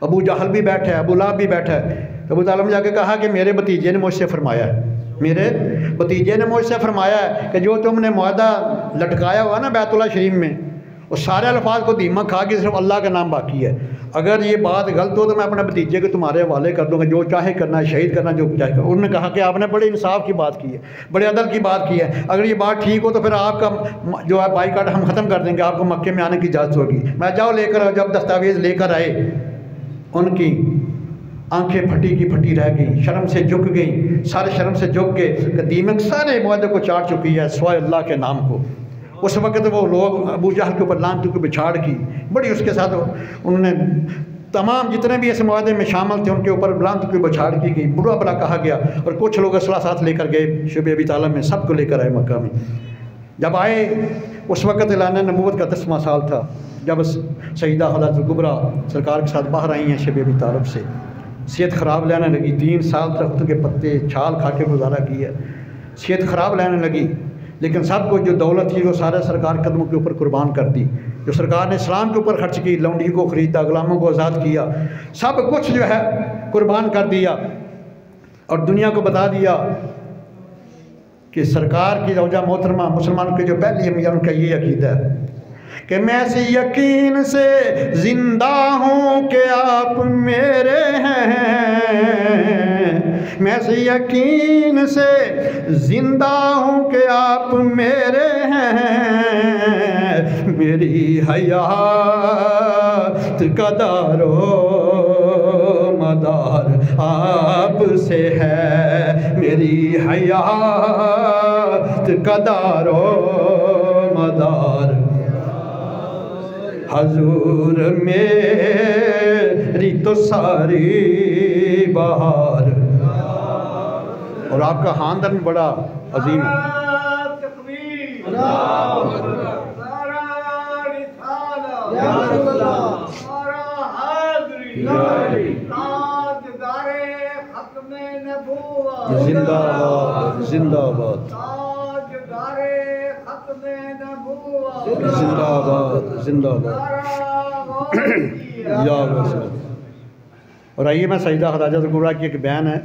अबू जहल भी बैठा है, अबू लहब भी बैठा है। तो अबू तालिब ने जाके कहा कि मेरे भतीजे ने मुझसे फरमाया है, मेरे भतीजे ने मुझसे फरमाया है कि जो तुमने मुआहदा लटकाया हुआ ना बैतुल्लाह शरीफ में, वो सारे अल्फाज को दीमक खा के सिर्फ अल्लाह का नाम बाकी है। अगर ये बात गलत हो तो मैं अपने भतीजे को तुम्हारे हवाले कर दूंगा, जो चाहे करना है, शहीद करना जो चाहे। उन्होंने कहा कि आपने बड़े इंसाफ की बात की है, बड़े अदल की बात की है, अगर ये बात ठीक हो तो फिर आपका जो है बाइकाट हम ख़त्म कर देंगे, आपको मक्के में आने की इजाज़त होगी। मैं जाओ लेकर, जब दस्तावेज़ लेकर आए उनकी आंखें फटी की फटी रह गई, शर्म से झुक गई, सारे शर्म से झुक के दीमक सारे मुआहदे को चाट चुकी है सिवाय अल्लाह के नाम को। उस वक़्त वो लोग अबू जहल के ऊपर लानत के बिछाड़ की बड़ी, उसके साथ उन्होंने तमाम जितने भी इस मुआहदे में शामिल थे उनके ऊपर लानत की बिछाड़ की गई, बुरा भला कहा गया। और कुछ लोग असला साथ लेकर गए शब अबी तालिब में, सबको लेकर आए मक्का में। जब आए उस वक़्त ऐलान नबूवत का 10वां साल था, जब सईदा खदीजा कुबरा सरकार के साथ बाहर आई हैं शब अबी तालिब से। सेहत ख़राब लेने लगी, 3 साल दरख्तों के पत्ते छाल खा के गुजारा की है, सेहत ख़राब लेने लगी। लेकिन सब कुछ जो दौलत थी वो सारा सरकार कदमों के ऊपर कुर्बान कर दी। जो सरकार ने इस्लाम के ऊपर खर्च की, लौंडी को ख़रीदा, गुलामों को आज़ाद किया, सब कुछ जो है कुर्बान कर दिया और दुनिया को बता दिया कि सरकार की रौजा मोहतरमा मुसलमानों के जो पहली अमीर उनका ये अकीदा है कि मैं इस यकीन से ज़िंदा हूँ कि आप मेरे हैं, मैं इस यकीन से ज़िंदा हूँ कि आप मेरे हैं, मेरी हयात का दारो मदार आप से है, मेरी हयात का दारो मदार हजूर मेरी तो सारी बहार। और आपका खानदान बड़ा अजीम है। जिंदाबाद जिंदाबाद जिंदाबाद जिंदाबाद। और आइए मैं सईदा खदीजा कुबरा की एक बयान है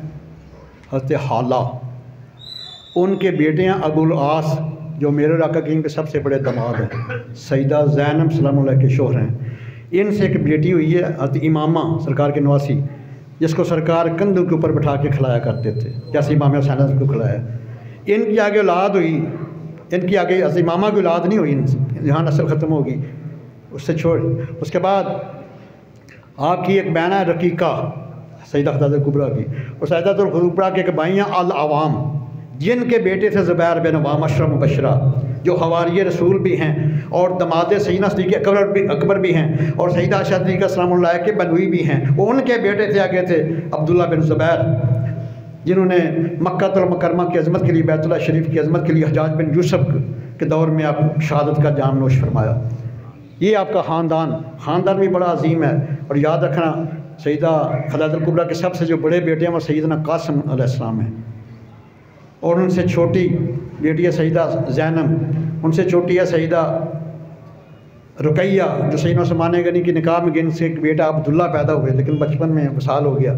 हज़रत हाला, उनके बेटे हैं अबुल आस जो मेरे आका किंग के सबसे बड़े दामाद हैं, सईदा ज़ैनब सलाम के शोहर हैं। इनसे एक बेटी हुई है हज़रत इमामा सरकार के नवासी, जिसको सरकार कंधों के ऊपर बैठा के खिलाया करते थे, जैसे इमाम हुसैन को खिलाया। इनकी आगे औलाद हुई, इनकी आगे हज़रत इमामा की औलाद नहीं हुई, यहाँ नस्ल ख़त्म होगी उससे छोड़। उसके बाद आपकी एक बहन है रकीका सईदा खदीजा कुबरा की, और सईदा कुबरा के एक भाई हैं अल अवाम, जिनके बेटे थे ज़ुबैर बिन अवाम अशरा मुबशरा, जो हवारी रसूल भी हैं और दमाद सैयदना सिद्दीक़ अकबर भी हैं, और सईदा आयशा सिद्दीक़ा सलामुल्लाह के बनवी भी हैं। वो उनके बेटे थे, आगे थे अब्दुल्ला बिन ज़ुबैर, जिन्होंने मक्कातुल मुकर्रमा की अज़मत के लिए, बैतुल्लाह शरीफ की अज़मत के लिए हज्जाज बिन यूसुफ के दौर में आप शहादत का जाम नोश फरमाया। ये आपका ख़ानदान भी बड़ा अजीम है। और याद रखना सैयदा खदीजतुल कुबरा के सबसे जो बड़े बेटे हैं वो सैयदना कासिम अलैहिस्सलाम हैं, और उनसे छोटी बेटी है सैयदा ज़ैनब, उनसे छोटी है सैयदा रुकैया जो सैयदना उस्मान गनी की निकाह में इनसे एक बेटा अब्दुल्ला पैदा हुए, लेकिन बचपन में वसाल हो गया।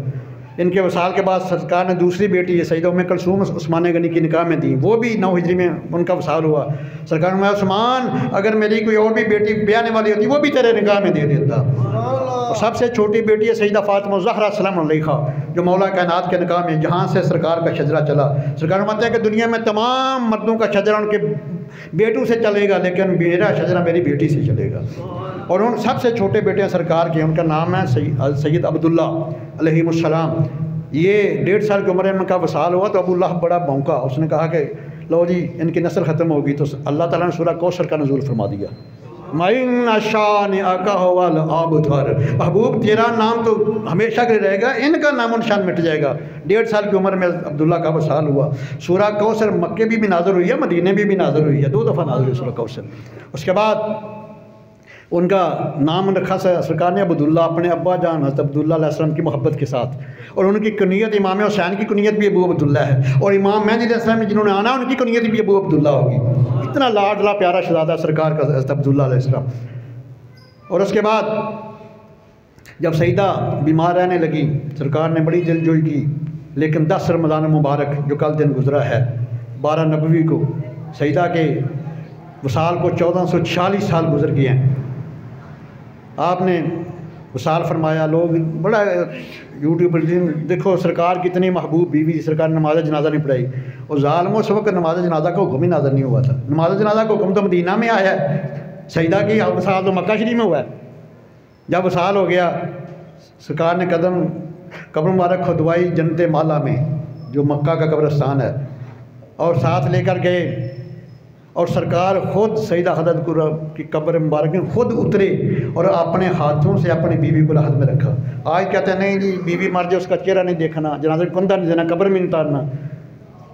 इनके वसाल के बाद सरकार ने दूसरी बेटी है सैयदा उम्मे कुलसूम उस्मान गनी की निकाह में दी, वो भी 9 हिजरी में उनका वसाल हुआ। सरकार ने उस्मान अगर मेरी कोई और भी बेटी ब्याने वाली होती वो भी तेरे निकाह में दे देता। और सबसे छोटी बेटी है सैयदा फातिमा ज़हरा सलाम अलैहा जो मौला कायनात के निकाह में, जहाँ से सरकार का शजरा चला। सरकार मानते हैं कि दुनिया में तमाम मर्दों का शजरा उनके बेटों से चलेगा, लेकिन मेरा शजरा मेरी बेटी से चलेगा। और उन सबसे छोटे बेटे हैं सरकार के, उनका नाम है सैयद अब्दुल्ला अलैहिस्सलाम। ये 1.5 साल की उम्र में उनका वसाल हुआ तो अब्दुल्ला बड़ा भौंका, उसने कहा कि लो जी इनकी नस्ल ख़त्म होगी। तो अल्लाह ताला ने सूरह कौसर का नज़ूल फरमा दिया, महबूब तेरा नाम तो हमेशा के लिए रहेगा, इनका नामो निशान मिट जाएगा। 1.5 साल की उम्र में अब्दुल्ला का वसाल हुआ। सूरह कौसर मक्के भी नाज़िल हुई है, मदीने भी नाज़िल हुई है, 2 दफ़ा नाज़िल हुई सूरह कौसर। उसके बाद उनका नाम रखा सरकार ने अब्दुल्ला, अपने अब्बा जान हज़रत अब्दुल्ला अलैहिस्सलाम की मोहब्बत के साथ। और उनकी कुनियत इमाम हुसैन की कुनियत भी अबू अब्दुल्ला है, और इमाम मेहदी अलैहिस्सलाम में जिन्होंने आना उनकी कुनियत भी अबू अब्दुल्ला होगी। इतना लाडला प्यारा शहज़ादा सरकार का हज़रत अब्दुल्ला अलैहिस्सलाम। और उसके बाद जब सईदा बीमार रहने लगी, सरकार ने बड़ी दिलजोई की, लेकिन 10 रमज़ान मुबारक जो कल दिन गुजरा है 12 नबवी को, सईदा के वसाल को 1440 साल गुजर गए हैं। आपने वसाल फरमाया। लोग बड़ा यूट्यूब पर देखो सरकार कितनी महबूब बीवी, सरकार ने नमाज जनाजा नहीं पढ़ाई। और ज़ालिमों उस वक्त नमाज जनाजा का हुक्म ही नाज़िल नहीं हुआ था। नमाज जनाजा का हुक्म तो मदीना में आया है, सईदा की वसाल तो मक्का शरीफ में हुआ है। जब वसाल हो गया, सरकार ने कब्र मुबारक खुदवाई जन्नत माला में जो मक्का का कब्रस्तान है, और साथ लेकर गए। और सरकार ख़ुद सईदा हज़रत कुबरा की कब्र मुबारक में ख़ुद उतरे और अपने हाथों से अपनी बीवी को राहत में रखा। आज कहते हैं नहीं जी बीवी मर जाए उसका चेहरा नहीं देखना, जनाज़े कंधा नहीं देना, कब्र में नहीं उतारना।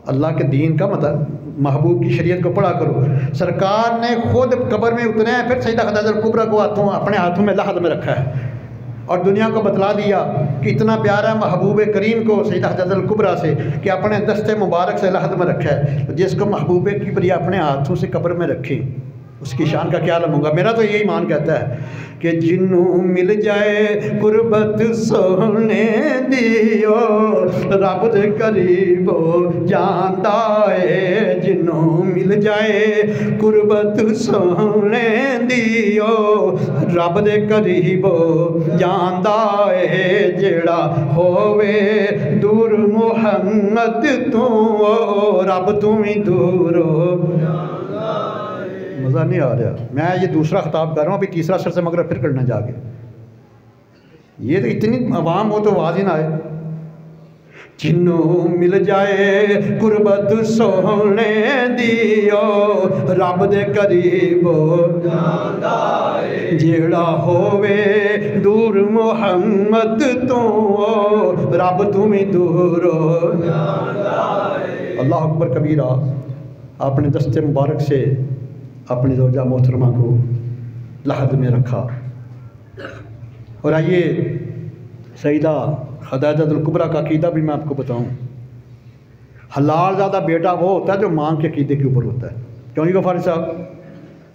अल्लाह के दीन का मतलब महबूब की शरीयत को पढ़ा करो। सरकार ने खुद कब्र में उतरे हैं, फिर सईदा हज़रत कुबरा को अपने हाथों में राहत में रखा है और दुनिया को बतला दिया कि इतना प्यारा महबूब करीम को सईदा हज़रत कुबरा से कि अपने दस्ते मुबारक से लहद में रखा है। तो जिसको महबूब किबरिया अपने हाथों से कब्र में रखे उसकी शान का क्या आलम होगा। मेरा तो यही मान कहता है कि जिन्नू मिल जाए कुर्बत सोने दियो रब दे करीबो जांदा है। जिन्नू मिल जाए कुर्बत सोने दियो रब दे करीबो जांदा है। जेड़ा होवे दूर मुहम्मद तू रब तू ही दूर हो। मज़ा नहीं आ रहा, मैं ये दूसरा खिताब कर रहा हूँ, अभी तीसरा सर से मगर फिर करना जाके। ये तो इतनी आवाम हो तो आवाज़ ही ना आए। जिन्नू मिल जाए कुर्बत सोने दियो रब दे करीबो जेड़ा होवे दूर मुहम्मद तो रब तुम्हें दूर हो। अल्लाह अकबर कबीरा। आपने दस्ते मुबारक से अपनी ज़ौजा मोहतरमा को लहद में रखा। और आइए सईदा खदीजतुल कुबरा का अकीदा भी मैं आपको बताऊं। हलाल ज़्यादा बेटा वो होता है जो माँ के अकीदे के ऊपर होता है। क्यों जी गफ़ारी साहब,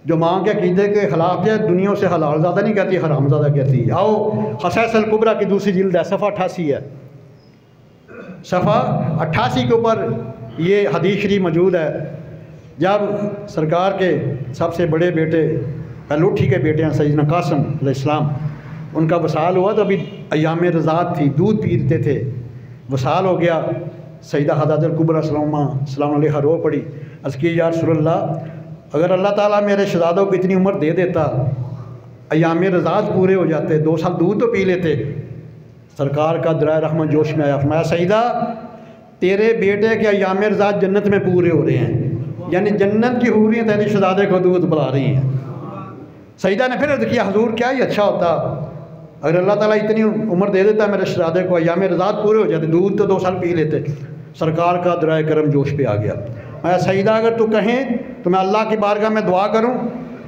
जो माँ के अकीदे के ख़िलाफ़ है दुनिया से हलाल ज़्यादा नहीं कहती, हराम ज़्यादा कहती है। आओ क़साइसुल कुबरा की दूसरी जिल्द है, सफ़ा 88 है। सफ़ा 88 के ऊपर ये हदीस शरीफ मौजूद है। जब सरकार के सबसे बड़े बेटे पहलूठी के बेटे हैं सैयदना कासिम अलैहिस्सलाम, उनका वसाल हुआ तो अभी अयाम रज़ात थी, दूध पीते थे। वसाल हो गया, सईदा हज़रत कुबरा सलाम अलैहा रो पड़ी। अर्ज़ की या रसूलल्लाह, अगर अल्लाह ताला मेरे शहज़ादों को इतनी उम्र दे देता, अयाम रज़ात पूरे हो जाते, 2 साल दूध तो पी लेते। सरकार का दराए रहमत जोश में आया, फरमाया सईदा तेरे बेटे के अयाम रज़ात जन्नत में पूरे हो रहे हैं, यानी जन्नत की हूरियाँ तेरे शहज़ादे को दूध पिला रही हैं। सईदा ने फिर अर्ज़ किया हुजूर क्या ही अच्छा होता अगर अल्लाह ताला इतनी उम्र दे देता मेरे शहज़ादे को, अयाम रज़ात पूरे हो जाते, दूध तो 2 साल पी लेते। सरकार का दराए करम जोश पे आ गया। सईदा अगर तू कहें तो मैं अल्लाह की बारगाह में दुआ करूं,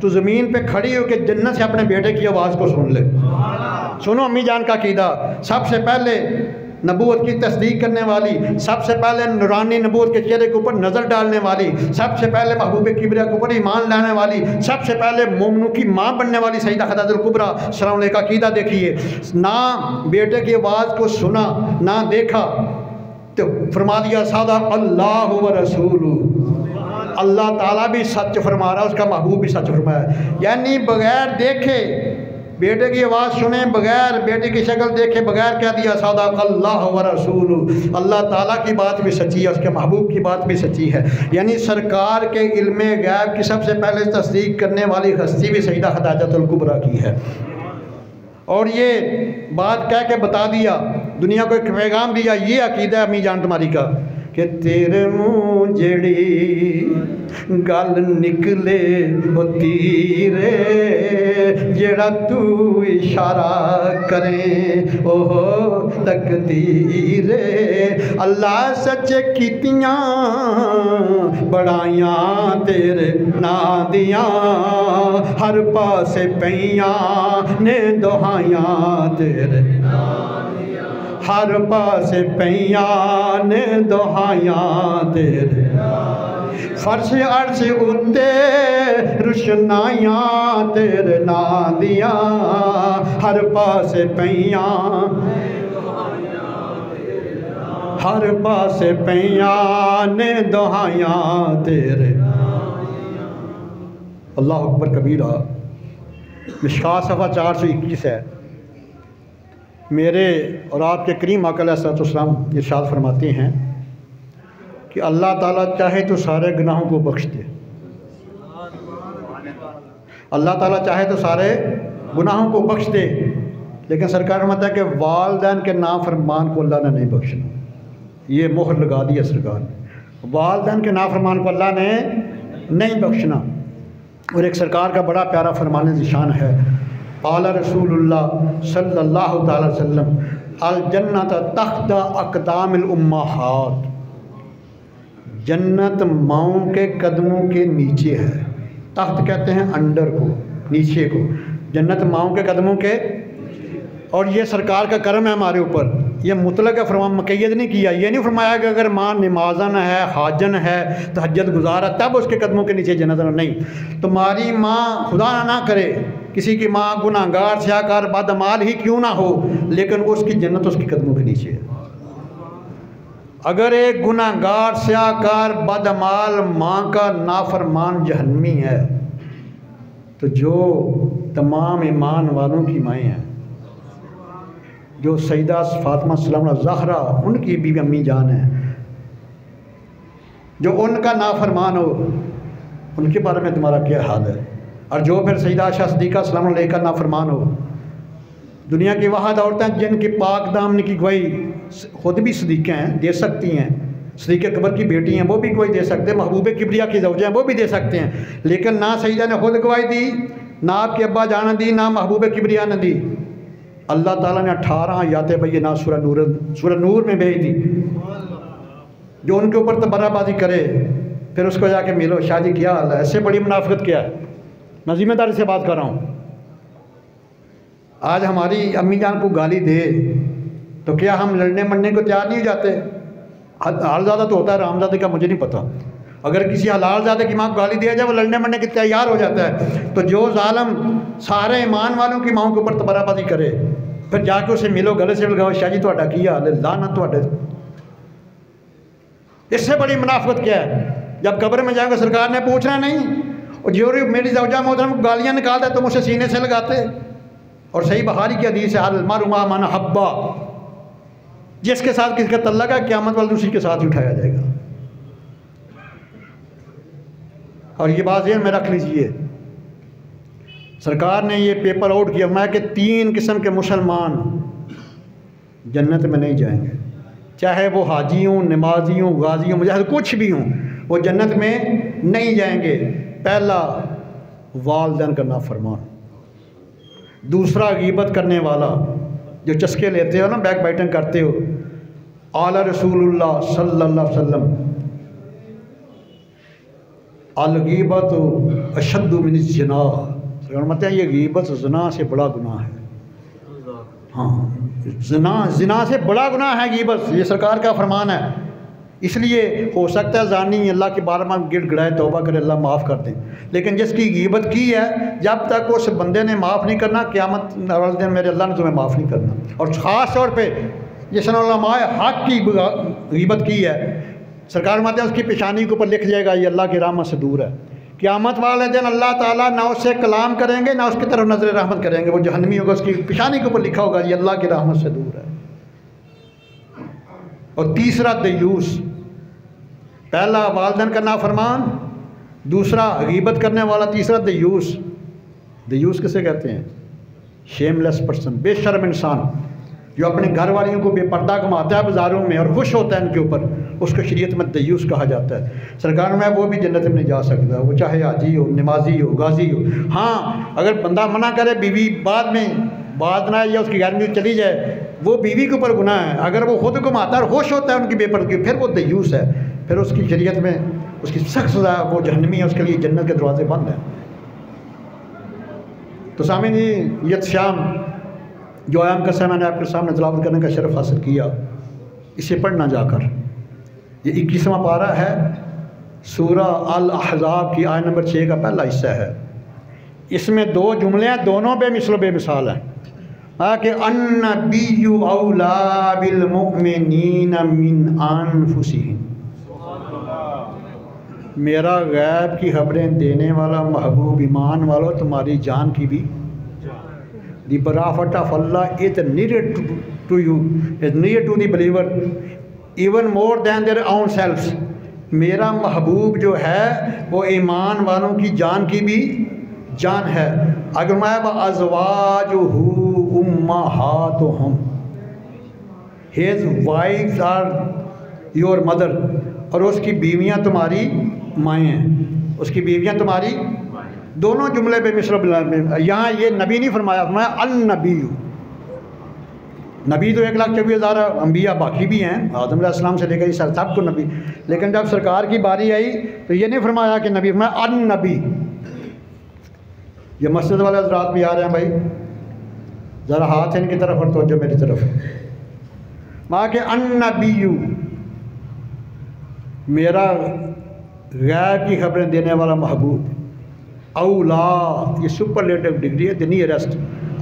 तो ज़मीन पे खड़ी होकर जन्नत से अपने बेटे की आवाज़ को सुन ले। सुनो अम्मी जान का अकीदा, सबसे पहले नबूवत की तस्दीक करने वाली, सबसे पहले नूरानी नबूवत के चेहरे के ऊपर नज़र डालने वाली, सबसे पहले महबूब किबरिया के ऊपर ईमान लाने वाली, सबसे पहले मोमिनों की माँ बनने वाली सईदा खदीजा कुबरा सल्लल्लाहु अलैहा का अकीदा देखिए। ना बेटे की आवाज़ को सुना ना देखा, तो फरमा दिया सादा अल्लाह व रसूलु, अल्लाह ताला भी सच फरमा रहा है, उसका महबूब भी सच फरमाया। यानी बगैर देखे बेटे की आवाज़ सुने, बगैर बेटे की शक्ल देखे, बगैर कह दिया सादा अल्लाह व रसूलु, अल्लाह ताला की बात भी सच्ची है, उसके महबूब की बात भी सच्ची है। यानी सरकार के इल्मे गैब की सबसे पहले तस्दीक करने वाली हस्ती भी सईदा खदीजा कुबरा की है। और ये बात कह के बता दिया, दुनिया को एक पैगाम दिया। ये अकीदा अम्मी जान तुम्हारी का कि तेरे मुँह जड़ी गल निकले वो तीरे, जेड़ा तू इशारा करे ओहो तकदीरे। अल्लाह सच्चे कीतियां बड़ाइयां तेरे नां दियां, हर पासे पईयां ने दुहाइयां तेरे, हर पासे पईयां ने दुहाइयां तेरे, फर्श अर्श उत्ते रुशनाइयां तेरे नां दियां, हर पासे पईयां, हर पासे पईयां ने दुहाइयां तेरे। अल्लाह अकबर कबीरा। मिशकात सफ़ा 421 है। मेरे और आपके करीम आका अलैहिस्सलाम इरशाद फरमाते हैं कि अल्लाह ताला चाहे तो सारे गुनाहों को बख्श दे, अल्लाह ताला चाहे तो सारे गुनाहों को बख्श दे, लेकिन सरकार फरमाता है कि वालिदैन के नाफरमान को अल्लाह ने नहीं बख्शना। ये मोहर लगा दी है सरकार ने, वालिदैन के नाफरमान को अल्लाह ने नहीं बख्शना। और एक सरकार का बड़ा प्यारा फरमान निशान है, आला रसूलुल्लाह सल्लल्लाहु अलैहि वसल्लम अल जन्नत तख्त अक़दामिल उम्महात, जन्नत माओं के कदमों के नीचे है। तख्त कहते हैं अंडर को, नीचे को, जन्नत माओं के कदमों के। और ये सरकार का करम है हमारे ऊपर, ये मुतलक फरमा मुक़य्यद नहीं किया। ये नहीं फरमाया कि अगर माँ नमाजन है, हाजन है, तहज्जुद गुज़ार है, तब उसके कदमों के नीचे जन्नत नहीं। तुम्हारी माँ खुदा ना करे, किसी की माँ गुनाहगार स्याकार बदमाल ही क्यों ना हो, लेकिन उसकी जन्नत उसके कदमों के नीचे है। अगर एक गुनाहगार स्याकार बदमाल माँ का नाफरमान जहन्नमी है, तो जो तमाम ईमान वालों की माएँ हैं, जो सईदा फातिमा सलाम ज़हरा उनकी बीवी अम्मी जान है, जो उनका नाफरमान हो, उनके बारे में तुम्हारा क्या हाल है। और जो फिर सईदा आयशा सिद्दीक़ा सलाम अलैहा का नाफरमान हो, दुनिया की वाहद औरतें जिनकी पाक दामनी की गवाही खुद भी सदीक़ें हैं, दे सकती हैं, सदीक़ अकबर की बेटी हैं, वो भी गवाही दे सकते हैं, महबूब किबरिया की ज़ौजा हैं, वो भी दे सकते हैं। लेकिन ना सईदा ने खुद गवाही दी, ना आपके अब्बा जान ने दी, ना महबूब किबरिया ने दी। अल्लाह ताला ने 18 आयातें बय्यिनात सूरह नूर में भेज दी। जो उनके ऊपर तबर्राबाजी करे फिर उसको जाके मिलो, शादी क्या हाल है, ऐसे बड़ी मुनाफिकत क्या है। मैं ज़िम्मेदारी से बात कर रहा हूँ। आज हमारी अम्मी जान को गाली दे तो क्या हम लड़ने मरने को तैयार नहीं हो जाते? हालज़ादा तो होता है, रामज़ादे का मुझे नहीं पता। अगर किसी हलालज़ादे की माँ को गाली दिया जाए वो लड़ने मरने के तैयार हो जाता है। तो जो जालिम सारे ईमान वालों की माओं के ऊपर तबर्राबाजी करे, फिर जाके उसे मिलो, गले से लगाओ, शाह जी तुहाडा की हाल है, लानत तुहाडे। इससे बड़ी मुनाफिकत क्या है? जब कब्र में जाएंगे सरकार ने पूछना नहीं, और जो मेरी ज़ौजा मोहतरम गालियाँ निकालता है तुम उसे सीने से लगाते। और सही बुखारी की हदीस है, अल मरउ मा मन हब्बा, जिसके साथ किसी का तल्लक है क़यामत वाले उसी के साथ ही उठाया जाएगा। और ये बात ज़हन में रख लीजिए, सरकार ने ये पेपर आउट किया मैं कि 3 किस्म के मुसलमान जन्नत में नहीं जाएंगे, चाहे वो हाजी हों, नमाजी हों, गाजी हों, मुजाहिद कुछ भी हों, वो जन्नत में नहीं जाएंगे। पहला वालिदैन का नाफरमान, दूसरा गीबत करने वाला, जो चस्के लेते हो ना, बैक बाइटिंग करते हो। आला रसूलुल्लाह सल्लल्लाहु अलैहि वसल्लम अल-गीबत अशद्दु मिन ज़िना, मतलब ये गीबत ज़िना से बड़ा गुनाह है। हाँ, ज़िना से बड़ा गुनाह है गीबत, ये सरकार का फरमान है। इसलिए हो सकता है जानी अल्लाह के बारे में गिड़गिड़ाए, तौबा करे, अल्लाह माफ़ कर दें, लेकिन जिसकी गीबत की है, जब तक उस बंदे ने माफ़ नहीं करना, क़यामत वाले दिन मेरे अल्लाह ने तुम्हें माफ़ नहीं करना। और ख़ास तौर पे जिसने उलमाए हक़ की गीबत की है, सरकार माते उसकी पेशानी के ऊपर लिख जाएगा ये अल्लाह की रहमत से दूर है। क़यामत वाले दिन अल्लाह ताला ना उससे कलाम करेंगे, ना उसकी तरफ नज़र रहमत करेंगे, वो जहन्नमी होगा, उसकी पेशानी के ऊपर लिखा होगा ये अल्लाह की रहमत से दूर है। और तीसरा दयूस, पहला वालिदैन का नाफरमान, दूसरा गीबत करने वाला, तीसरा दयूस। दयूस किसे कहते हैं? शेमलेस पर्सन, बेशर्म इंसान जो अपने घर वालियों को बेपर्दा घुमाता है बाज़ारों में और खुश होता है इनके ऊपर, उसको शरीयत में दयूस कहा जाता है। सरकार में वो भी जन्नत में नहीं जा सकता, वो चाहे हाजी हो, नमाजी हो, गाजी हो। हाँ, अगर बंदा मना करे बीवी बाद में बात ना या उसकी घर में चली जाए, वो बीवी के ऊपर गुनाह है। अगर वो खुद घुमाता है और खुश होता है उनकी बेपर्दगी, फिर वो दयूस है, फिर उसकी शरीयत में उसकी सख्त सज़ा, वो जहन्नमी है, उसके लिए जन्नत के दरवाजे बंद हैं। तो सामने ये शाम जो आयाम का मैंने आपके सामने तिलावत करने का शरफ़ हासिल किया, इसे पढ़ना जाकर। ये 21वां पारा है, सूरह अल-अहज़ाब की आयत नंबर 6 का पहला हिस्सा है। इसमें दो जुमले हैं, दोनों बेमिसल बेमिसाल हैं। कि अन्नबिय्यु औला बिल मुमिनीना मिन अनफुसिहिम, मेरा गैब की खबरें देने वाला महबूब ईमान वालों तुम्हारी जान की भी। The prophet of Allah is near to you, is near to the believer, even more than their own selves. मेरा महबूब जो है वो ईमान वालों की जान की भी जान है। अगर मैं अज़वाजुहु उम्महातुहुम, his wives are your mother, और उसकी बीवियाँ तुम्हारी माएँ हैं, उसकी बीवियाँ तुम्हारी। दोनों जुमले पे मिस्र यहाँ ये नबी नहीं फरमाया, फरमाया अन-नबी। नबी तो 1,24,000 अम्बिया बाकी भी हैं, आदम अलैहिस्सलाम से लेकर इस सब को नबी, लेकिन जब सरकार की बारी आई तो ये नहीं फरमाया कि नबी, फरमाया अन-नबी। ये मस्जिद वाले हज़रात भी आ रहे हैं भाई, ज़रा हाथ इनकी तरफ और तवज्जो मेरी तरफ। माँ के अन-नबीयू, मेरा गैब की खबरें देने वाला महबूब। औला, ये सुपरलेटिव डिग्री है, द नियरेस्ट।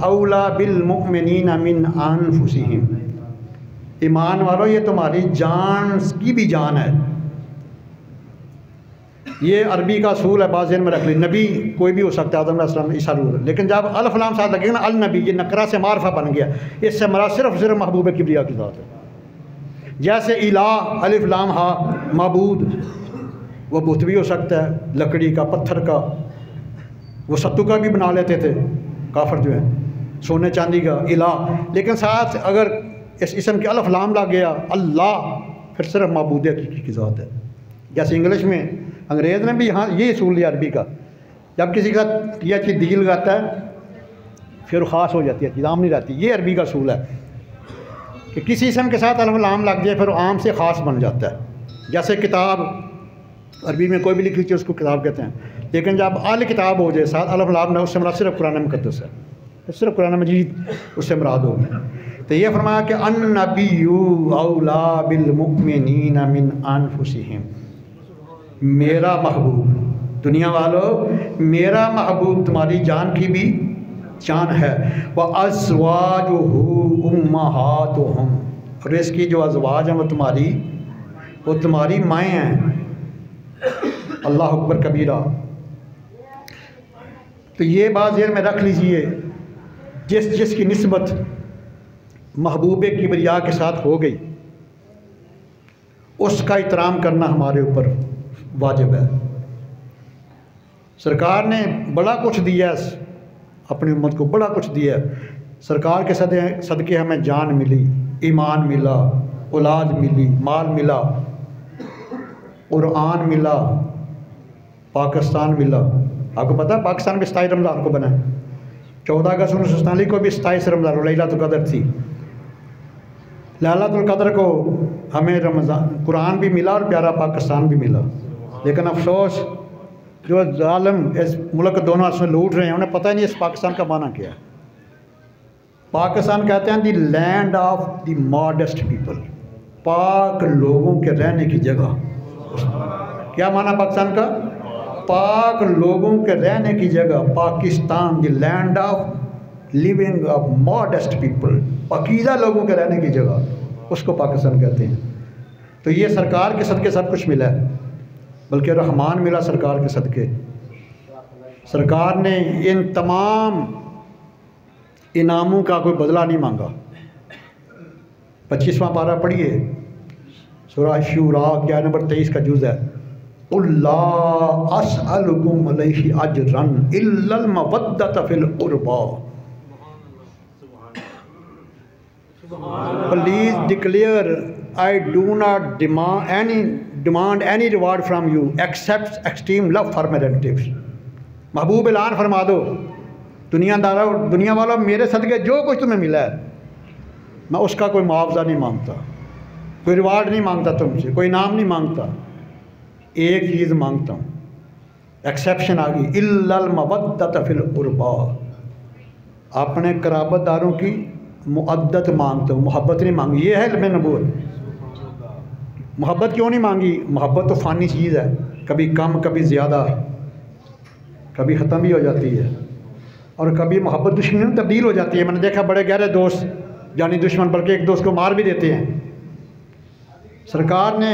औला बिल मुमिनीना मिन अनफुसिहिम, ईमान वालों ये तुम्हारी जान की भी जान है। ये अरबी का असूल है, बाज़ में रख ली। नबी कोई भी हो सकता है, आदम अलैहिस्सलाम, ईसा रूह, लेकिन जब अलिफ लाम साथ लगेगा ना, अल नबी, ये नकरा से मारफा बन गया। इससे मरा सिर्फ महबूब किबरिया की ज़ात है। जैसे इला अलिफ लाम हा, माबूद, वो बुत भी हो सकता है, लकड़ी का, पत्थर का, वो सत्तू का भी बना लेते थे काफर जो है, सोने चांदी का इला। लेकिन साथ अगर इस इसम के अलिफ लाम लग गया अल्लाह, फिर सिर्फ माबूद हकीकी की ज़ात है। जैसे इंग्लिश में अंग्रेज़ ने भी यहाँ ये असूल लिया अरबी का, जब किसी के साथ यह चीज़ दी लगाता है फिर ख़ास हो जाती है, चीज़ आम नहीं रहती। ये अरबी का असूल है कि किसी इसम के साथ अलिफ लाम लग जाए फिर आम से ख़ास बन जाता है। जैसे किताब, अरबी में कोई भी लिखी चीज़ उसको किताब कहते हैं, लेकिन जब अल किताब हो जाए साथ अलिफ लाम ना, उससे मुराद सिर्फ कुरान मुक़द्दस है, सिर्फ कुरान मजीद उससे मुराद होगी। तो ये फरमाया कि अन-नबिय्यु औला बिल मुमिनीना मिन अनफुसिहिम, मेरा महबूब, दुनिया वालों मेरा महबूब तुम्हारी जान की भी जान है। व अज़वाजुहु उम्महातुहुम, और इसकी जो अज़वाज हैं वो तुम्हारी माएँ हैं। अल्लाह अकबर कबीरा। तो ये बात ज़हन में रख लीजिए, जिसकी निस्बत महबूब किबरिया के साथ हो गई उसका एहतराम करना हमारे ऊपर वाजिब है। सरकार ने बड़ा कुछ दिया है, अपनी उम्मत को बड़ा कुछ दिया है। सरकार के सदके हमें जान मिली, ईमान मिला, औलाद मिली, माल मिला, कुरान मिला, पाकिस्तान मिला। आपको पता है पाकिस्तान में 27 रमज़ान को बना है, 14 अगस्त 1947 को भी 27 रमज़ान लैलतुल क़द्र थी। लैलतुल क़द्र को हमें रमज़ान कुरान भी मिला और प्यारा पाकिस्तान भी मिला, लेकिन अफसोस जो जालिम इस मुल्क दोनों हाथ में लूट रहे हैं, उन्हें पता ही नहीं इस पाकिस्तान का माना क्या है। पाकिस्तान कहते हैं the land of the modest people, पाक लोगों के रहने की जगह। क्या माना पाकिस्तान का? पाक लोगों के रहने की जगह। Pakistan the land of living of modest people, Pakeezah लोगों के रहने की जगह, उसको पाकिस्तान कहते हैं। तो ये सरकार के सदक़े सब कुछ मिला है, बल्कि रहमान मिला सरकार के सदक़े। सरकार ने इन तमाम इनामों का कोई बदला नहीं मांगा। 25वां पारा पढ़िए, सूरह शूरा क्या नंबर 23 का जुज़ है। उल्ला अस्अलुकुम अलैहि अजरन इल्लल मवद्दत फिल कुर्बा। Please declare I do not demand any reward from you except extreme love for my relatives. महबूब ऐलान फरमा दो दुनिया वालों, मेरे सदक़े जो कुछ तुम्हें मिला है मैं उसका कोई मुआवजा नहीं मांगता, कोई रिवार्ड नहीं मांगता तुमसे, कोई इनाम नहीं मांगता। एक चीज़ मांगता हूँ, एक्सेप्शन आ गई, इल्लल मवद्दत फिल कुर्बा, अपने कराबतदारों की मुअद्दत मांगता हूँ, मोहब्बत नहीं मांगी। ये है इल्म नबूवत। मोहब्बत क्यों नहीं मांगी? मोहब्बत तो फ़ानी चीज़ है, कभी कम कभी ज़्यादा, कभी ख़त्म भी हो जाती है, और कभी मोहब्बत दुश्मनी में तब्दील हो जाती है। मैंने देखा बड़े गहरे दोस्त जानी दुश्मन, बल्कि एक दोस्त को मार भी देते हैं। सरकार ने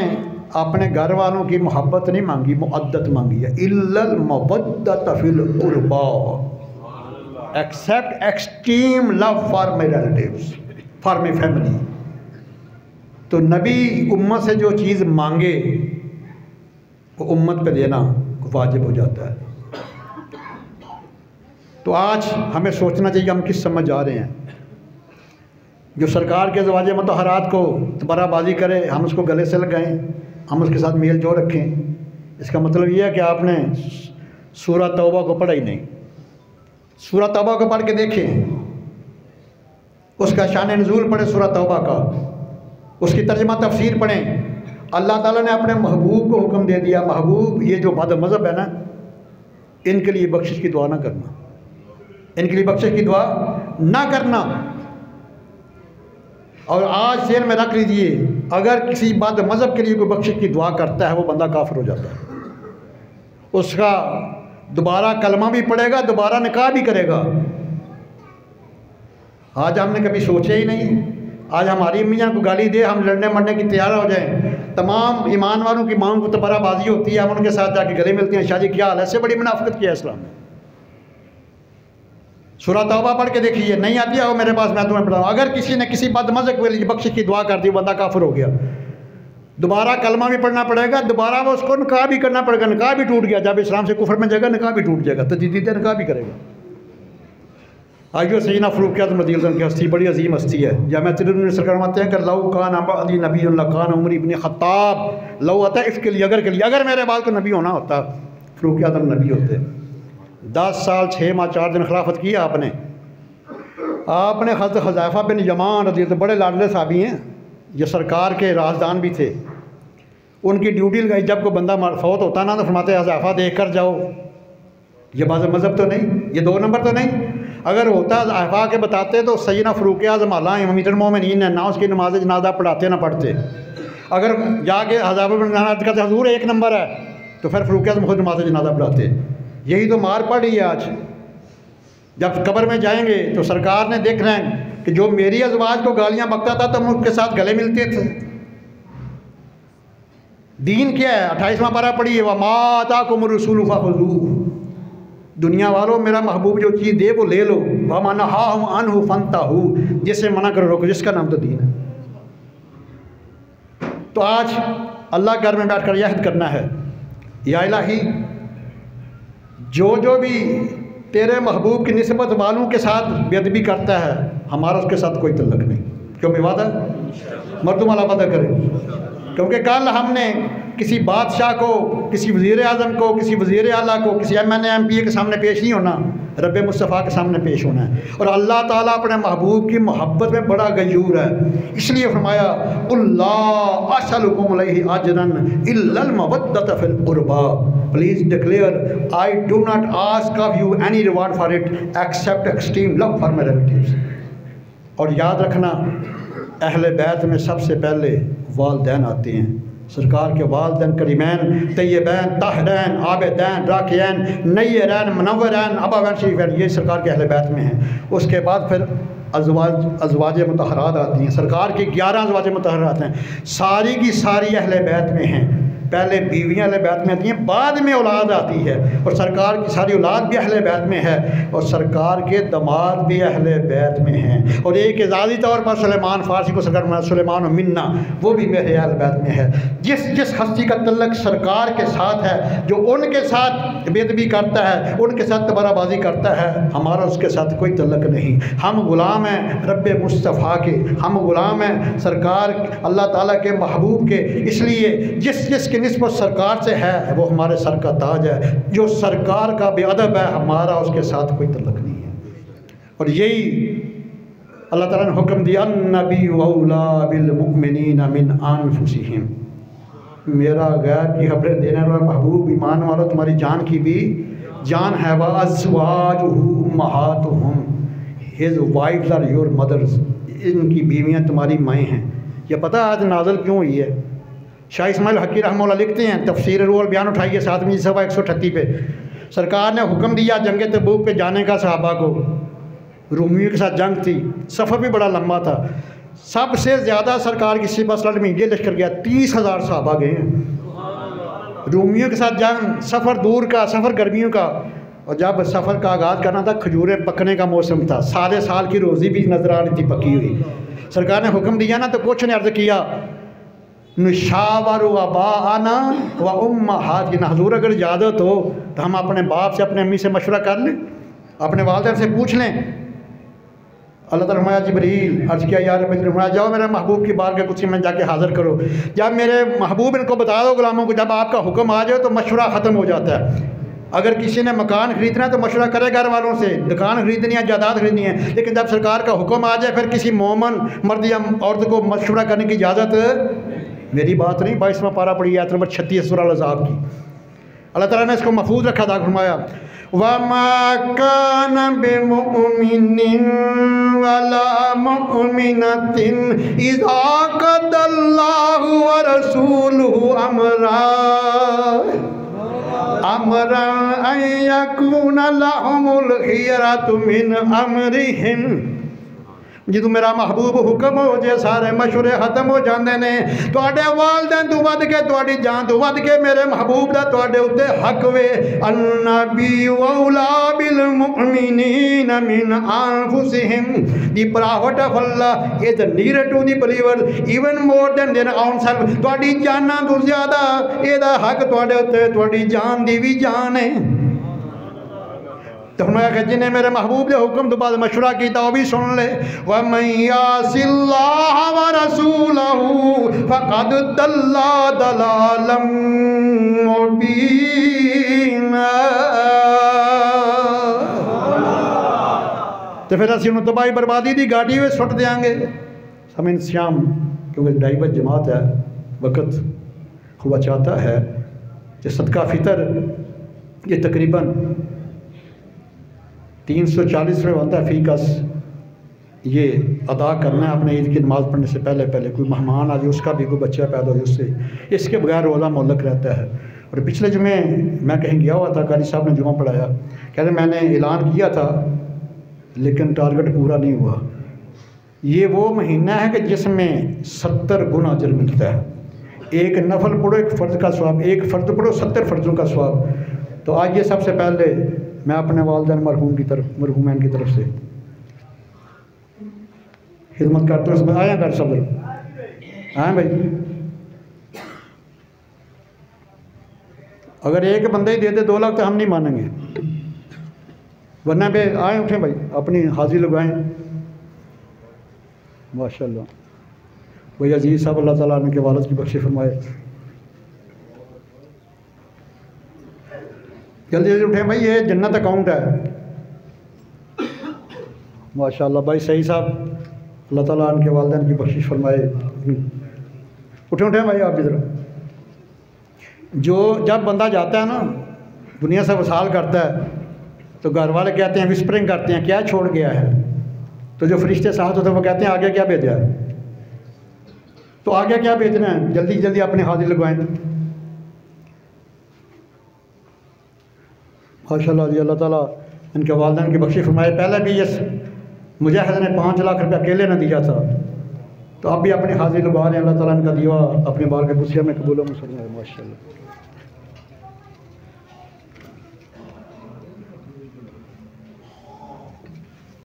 अपने घर वालों की मोहब्बत नहीं मांगी, मुअद्दत मांगी है। इल्लल मवद्दत फिल कुर्बा, except extreme love for my relatives, for my family. तो नबी उम्मत से जो चीज़ मांगे वो उम्मत पे देना वाजिब हो जाता है। तो आज हमें सोचना चाहिए हम किस समझ जा रहे हैं। जो सरकार के ज़वाज मतहरात को बराबाजी करे, हम उसको गले से लगाएं, हम उसके साथ मेल जोल रखें। इसका मतलब ये है कि आपने सूरह तौबा को पढ़ा ही नहीं। सूरह तौबा को पढ़ के देखें, उसका शान नुज़ूल पढ़ें सूरह तौबा का, उसकी तर्जुमा तफसीर पढ़ें। अल्लाह ताला ने अपने महबूब को हुक्म दे दिया, महबूब ये जो बद मज़हब है ना, इनके लिए बख्शिश की दुआ ना करना, इनके लिए बख्शिश की दुआ ना करना। और आज शेर में रख लीजिए, अगर किसी बद मज़हब के लिए कोई बख्शिश की दुआ करता है वो बंदा काफिर हो जाता है। उसका दोबारा कलमा भी पढ़ेगा, दोबारा निकाह भी करेगा। आज हमने कभी सोचा ही नहीं। आज हमारी मियाँ को गाली दे, हम लड़ने मरने की तैयार हो जाएं। तमाम ईमान वालों की मांग को तो बराबाजी होती है, हम उनके साथ जाके गले मिलते हैं, शादी क्या हाल है। ऐसे बड़ी मुनाफिकत की है इस्लाम ने। सूरह तौबा पढ़ के देखिए, नहीं आती है वो मेरे पास, मैं तुम्हें पढ़ाऊँ। अगर किसी ने किसी बद मज़हब के लिए बख्शिश की दुआ कर दी, बंदा काफिर हो गया। दोबारा कलमा भी पढ़ना पड़ेगा, दोबारा वो उसको निकाह भी करना पड़ेगा। निकाह भी टूट गया, जब इस्लाम से कुफर में जगह निकाह भी टूट जाएगा, तो तजदीद निकाह भी करेगा। आइयो सैयदना फ़ारूक आज़म रज़ियल्लाहु की हस्ती बड़ी अजीम हस्ती है। जामिया तिरमिज़ी में सरकार फरमाते हैं कि लौ कान अबदी नबी कान उमर इब्न ख़त्ताब, लौ आता इसके लिए अगर मेरे बाद को नबी होना होता फ़ारूक आज़म नबी होते। 10 साल 6 माह 4 दिन खिलाफत की आपने हज़रत हुज़ैफ़ा बिन यमान रज़ियल्लाहु, बड़े लाडले साहबी हैं, ये सरकार के राजदान भी थे। उनकी ड्यूटी लगाई, जब कोई बंदा फौत होता ना तो फरमाते हुज़ैफ़ा देख कर जाओ। ये मज़हब तो नहीं, ये 2 नंबर तो नहीं। अगर होता हुज़ैफ़ा के बताते तो सैयदना फ़ारूक आज़म अमीरुल मोमिनीन है ना, उसकी नमाज जनाजा पढ़ाते ना पढ़ते। अगर जाके हुज़ैफ़ा बिन यमान कहते हुज़ूर 1 नंबर है, तो फिर फ़ारूक आज़म खुद नमाज जनाजा पढ़ाते। यही तो मार पड़ रही है आज। जब कब्र में जाएंगे तो सरकार ने देखना है कि जो मेरी अज़वाज को गालियाँ बकता था तो हम उसके साथ गले मिलते थे। दीन क्या है? 28वां पारा पढ़िए, वमा आताकुम रसूलु फखुज़ूहु। दुनिया वालों, मेरा महबूब जो चीज़ दे वो ले लो। वमा नहाहुम अन्हु फंताहू, जिससे मना करो रोको, जिसका नाम तो दीन है। तो आज अल्लाह घर में बैठ कर यह करना है, या इलाही जो भी तेरे महबूब की निस्बत वालों के साथ बेअदबी करता है, हमारा उसके साथ कोई तल्लक नहीं। क्यों वादा मर्दुम अला वादा करें। क्योंकि कल हमने किसी बादशाह को, किसी वज़ीर आज़म को, किसी वज़ीर आला को, किसी MNA MPA के सामने पेश नहीं होना। रब मुस्तफ़ा के सामने पेश होना है। और अल्लाह ताला अपने महबूब की मोहब्बत में बड़ा गयूर है, इसलिए फरमाया कुल्ला असलुकुम अलैहि अजरन इल्लल मवद्दत फिल कुर्बा, please declare I do not ask of you any reward for it except extreme love for my relatives. और याद रखना, अहले बैत में सबसे पहले वालदैन आते हैं। सरकार के वालदैन करीमैन, तय्यबैन, ताहरैन, आबिदैन, राकियैन, नय्यरैन, मुनव्वरैन, अबावैन, शरीफैन, ये सरकार के अहले बैत में हैं। उसके बाद फिर अज़वाज मुतहरात आती हैं। सरकार की 11 अज़वाज मुतहरात हैं, सारी की सारी अहले बैत में हैं। पहले बीवियाँ अहले बैत में आती हैं, बाद में औलाद आती है, और सरकार की सारी औलाद भी अहले बैत में है, और सरकार के दमाद भी अहले बैत में हैं। और एक एजाज़ी तौर पर सुलेमान फ़ारसी को सरकार सुलेमान मिन्ना, वो भी मेरे अहले बैत में है। जिस जिस हस्ती का तल्लक सरकार के साथ है, जो उनके साथ बेदबी करता है, उनके साथ तबराबाजी करता है, हमारा उसके साथ कोई तल्लक नहीं। हम ग़ुलाम हैं रब मुस्तफ़ा के, हम ग़ुलाम हैं सरकार अल्लाह ताला के महबूब के। इसलिए जिस जिस की निस्बत सरकार से है वो हमारे सर का ताज है। जो सरकार का बेअदब है, हमारा उसके साथ कोई तल्लक नहीं है। और यही अल्लाह ताला ने हुक्म दिया, नबी औला बिल मुमिनीना मिन अनफुसिहिम, मेरा गैर की खबरें देने वाला महबूब, ईमान वालों तुम्हारी जान की भी जान है। व अज़वाजुहु उम्महातुहुम, his wives are your mothers, इनकी बीवियाँ तुम्हारी माएँ हैं। ये पता आज नाज़िल क्यों हुई है? शाह इस्माइल हक़ी रहमतुल्लाह लिखते हैं, तफसीर रूहुल बयान उठाइए 7वीं सफ़ा 138 पे, सरकार ने हुक्म दिया जंग तबूक पे जाने का सहाबा को। रूमियों के साथ जंग थी, सफ़र भी बड़ा लंबा था, सबसे ज़्यादा सरकार की सिपह सलार में ये लश्कर गया, 30,000 सहाबा गए हैं। रूमियों के साथ जंग, सफ़र दूर का, सफ़र गर्मियों का, और जब सफ़र का आगाज़ करना था, खजूरें पकने का मौसम था, सारे साल की रोज़ी भी नज़र आ रही थी पकी हुई। सरकार ने हुक्म दिया ना, तो कुछ ने अर्ज़ किया, नुशावर आना व उम्महात की, ना हुज़ूर अगर इजाज़त हो तो हम अपने बाप से, अपने अम्मी से मशवरा कर लें, अपने वालिदैन से पूछ लें। अल्लाह ताला फरमाया, जिब्रील अर्ज़ किया, यार फरमाया जाओ मेरे महबूब की बारगाह कुर्सी में जाके हाज़िर करो। जब मेरे महबूब इनको बता दो गुलामों को, जब आपका हुक्म आ जाए तो मशवरा ख़त्म हो जाता है। अगर किसी ने मकान ख़रीदना है तो मशवरा करे घर वालों से, दुकान ख़रीदनी है, जायदाद ख़रीदनी है, लेकिन जब सरकार का हुक्म आ जाए फिर किसी मोमन मर्द या औरत को मशवरा करने की इजाज़त मेरी बात नहीं। 22वां पारा पड़ी आयत नंबर 36 सूरह अल-अहज़ाब की। अल्लाह ताला ने इसको महफूज रखा था, फरमाया वमा कान बिमुमिनिन वला मुमिनतिन इज़ा क़दल्लाहु व रसूलुहु अमरा अन यकूना लहुमुल खियरतु मिन अमरिहिम। जो मेरा महबूब हुक्म हो जे सारे मशवरे खत्म हो जाते ने, तुहाडे वालिदैन तो वध के, तुहाडी जान तो वध के मेरे महबूब दा तुहाडे उत्ते हक वे। अन्नबी औला बिल मुमिनीना मिन अनफुसिहिम, the prophet of Allah is near to the believers even more than their own self. तुहाडी जाना तो ज़्यादा एदा हक तुहाडे उत्ते, तुहाडी जान दी भी जान है। तो फरमाया कि जिन्हें मेरे महबूब के हुक्म तो बाद मशवरा किया वो भी सुन ले। वमन यासिल्लाह व रसूलहू फक़द दल्ला दलालन मुबीना। तो फिर असं उन्होंने तबाही बर्बादी की गाड़ी में सुट देंगे समय श्याम, क्योंकि 2:30 बजे जमात है, वक़्त खूब चाहता है कि सदका फ़ितर ये तकरीबन 340 रुपये बनता है फ़ी कस, ये अदा करना है अपने ईद की नमाज़ पढ़ने से पहले पहले। कोई मेहमान आ जाए, उसका भी कोई बच्चा पैदा हो उससे, इसके बगैर रोज़ा मुअल्लक़ रहता है। और पिछले जुमे मैं कहीं गया हुआ था, कारी साहब ने जुमा पढ़ाया, कहते मैंने ऐलान किया था लेकिन टारगेट पूरा नहीं हुआ। ये वो महीना है कि जिसमें 70 गुना अजर मिलता है। एक नफल पढ़ो, एक फ़र्ज़ का स्वाब, एक फ़र्ज़ पढ़ो 70 फ़र्ज़ों का स्वाब। तो आज ये सबसे पहले मैं अपने वालिदैन मरहूम की तरफ, मरहूमैन की तरफ से खिदमत करते हुए समय आया कर सब आए भाई। अगर एक बंदा ही दे दे 2 लाख तो हम नहीं मानेंगे, वरना पे आए उठें भाई, अपनी हाजिरी लगाएं। माशाल्लाह भाई अजीज़ साहब, अल्लाह ताला उनके वालिद की बख्शिश फरमाए। जल्दी जल्दी उठें भाई, ये जन्नत अकाउंट है, माशाल्लाह भाई सही साहब, अल्लाह ताला उनके वालिदैन की बख्शिश फरमाए। उठे उठे भाई आप इधर। जो जब बंदा जाता है ना दुनिया से वसाल करता है तो घर वाले कहते हैं, विस्परिंग करते हैं, क्या छोड़ गया है? तो जो फरिश्ते साथ होते हैं वो कहते हैं आगे क्या भेजा है? तो आगे क्या भेजना है? जल्दी जल्दी अपनी हाजिर लगवाएं। माशाल्लाह जी, अल्लाह ताला इनके वालिदैन की बख्शिश फरमाए। पहले भी इस मुजाहिद ने 5 लाख रुपया अकेले ने दिया था, तो अब भी अपनी हाजिर लगवा रहे हैं। अल्लाह ताला इनका दिया अपने बाल के गुस्से में कबूल फरमाए। माशाल्लाह।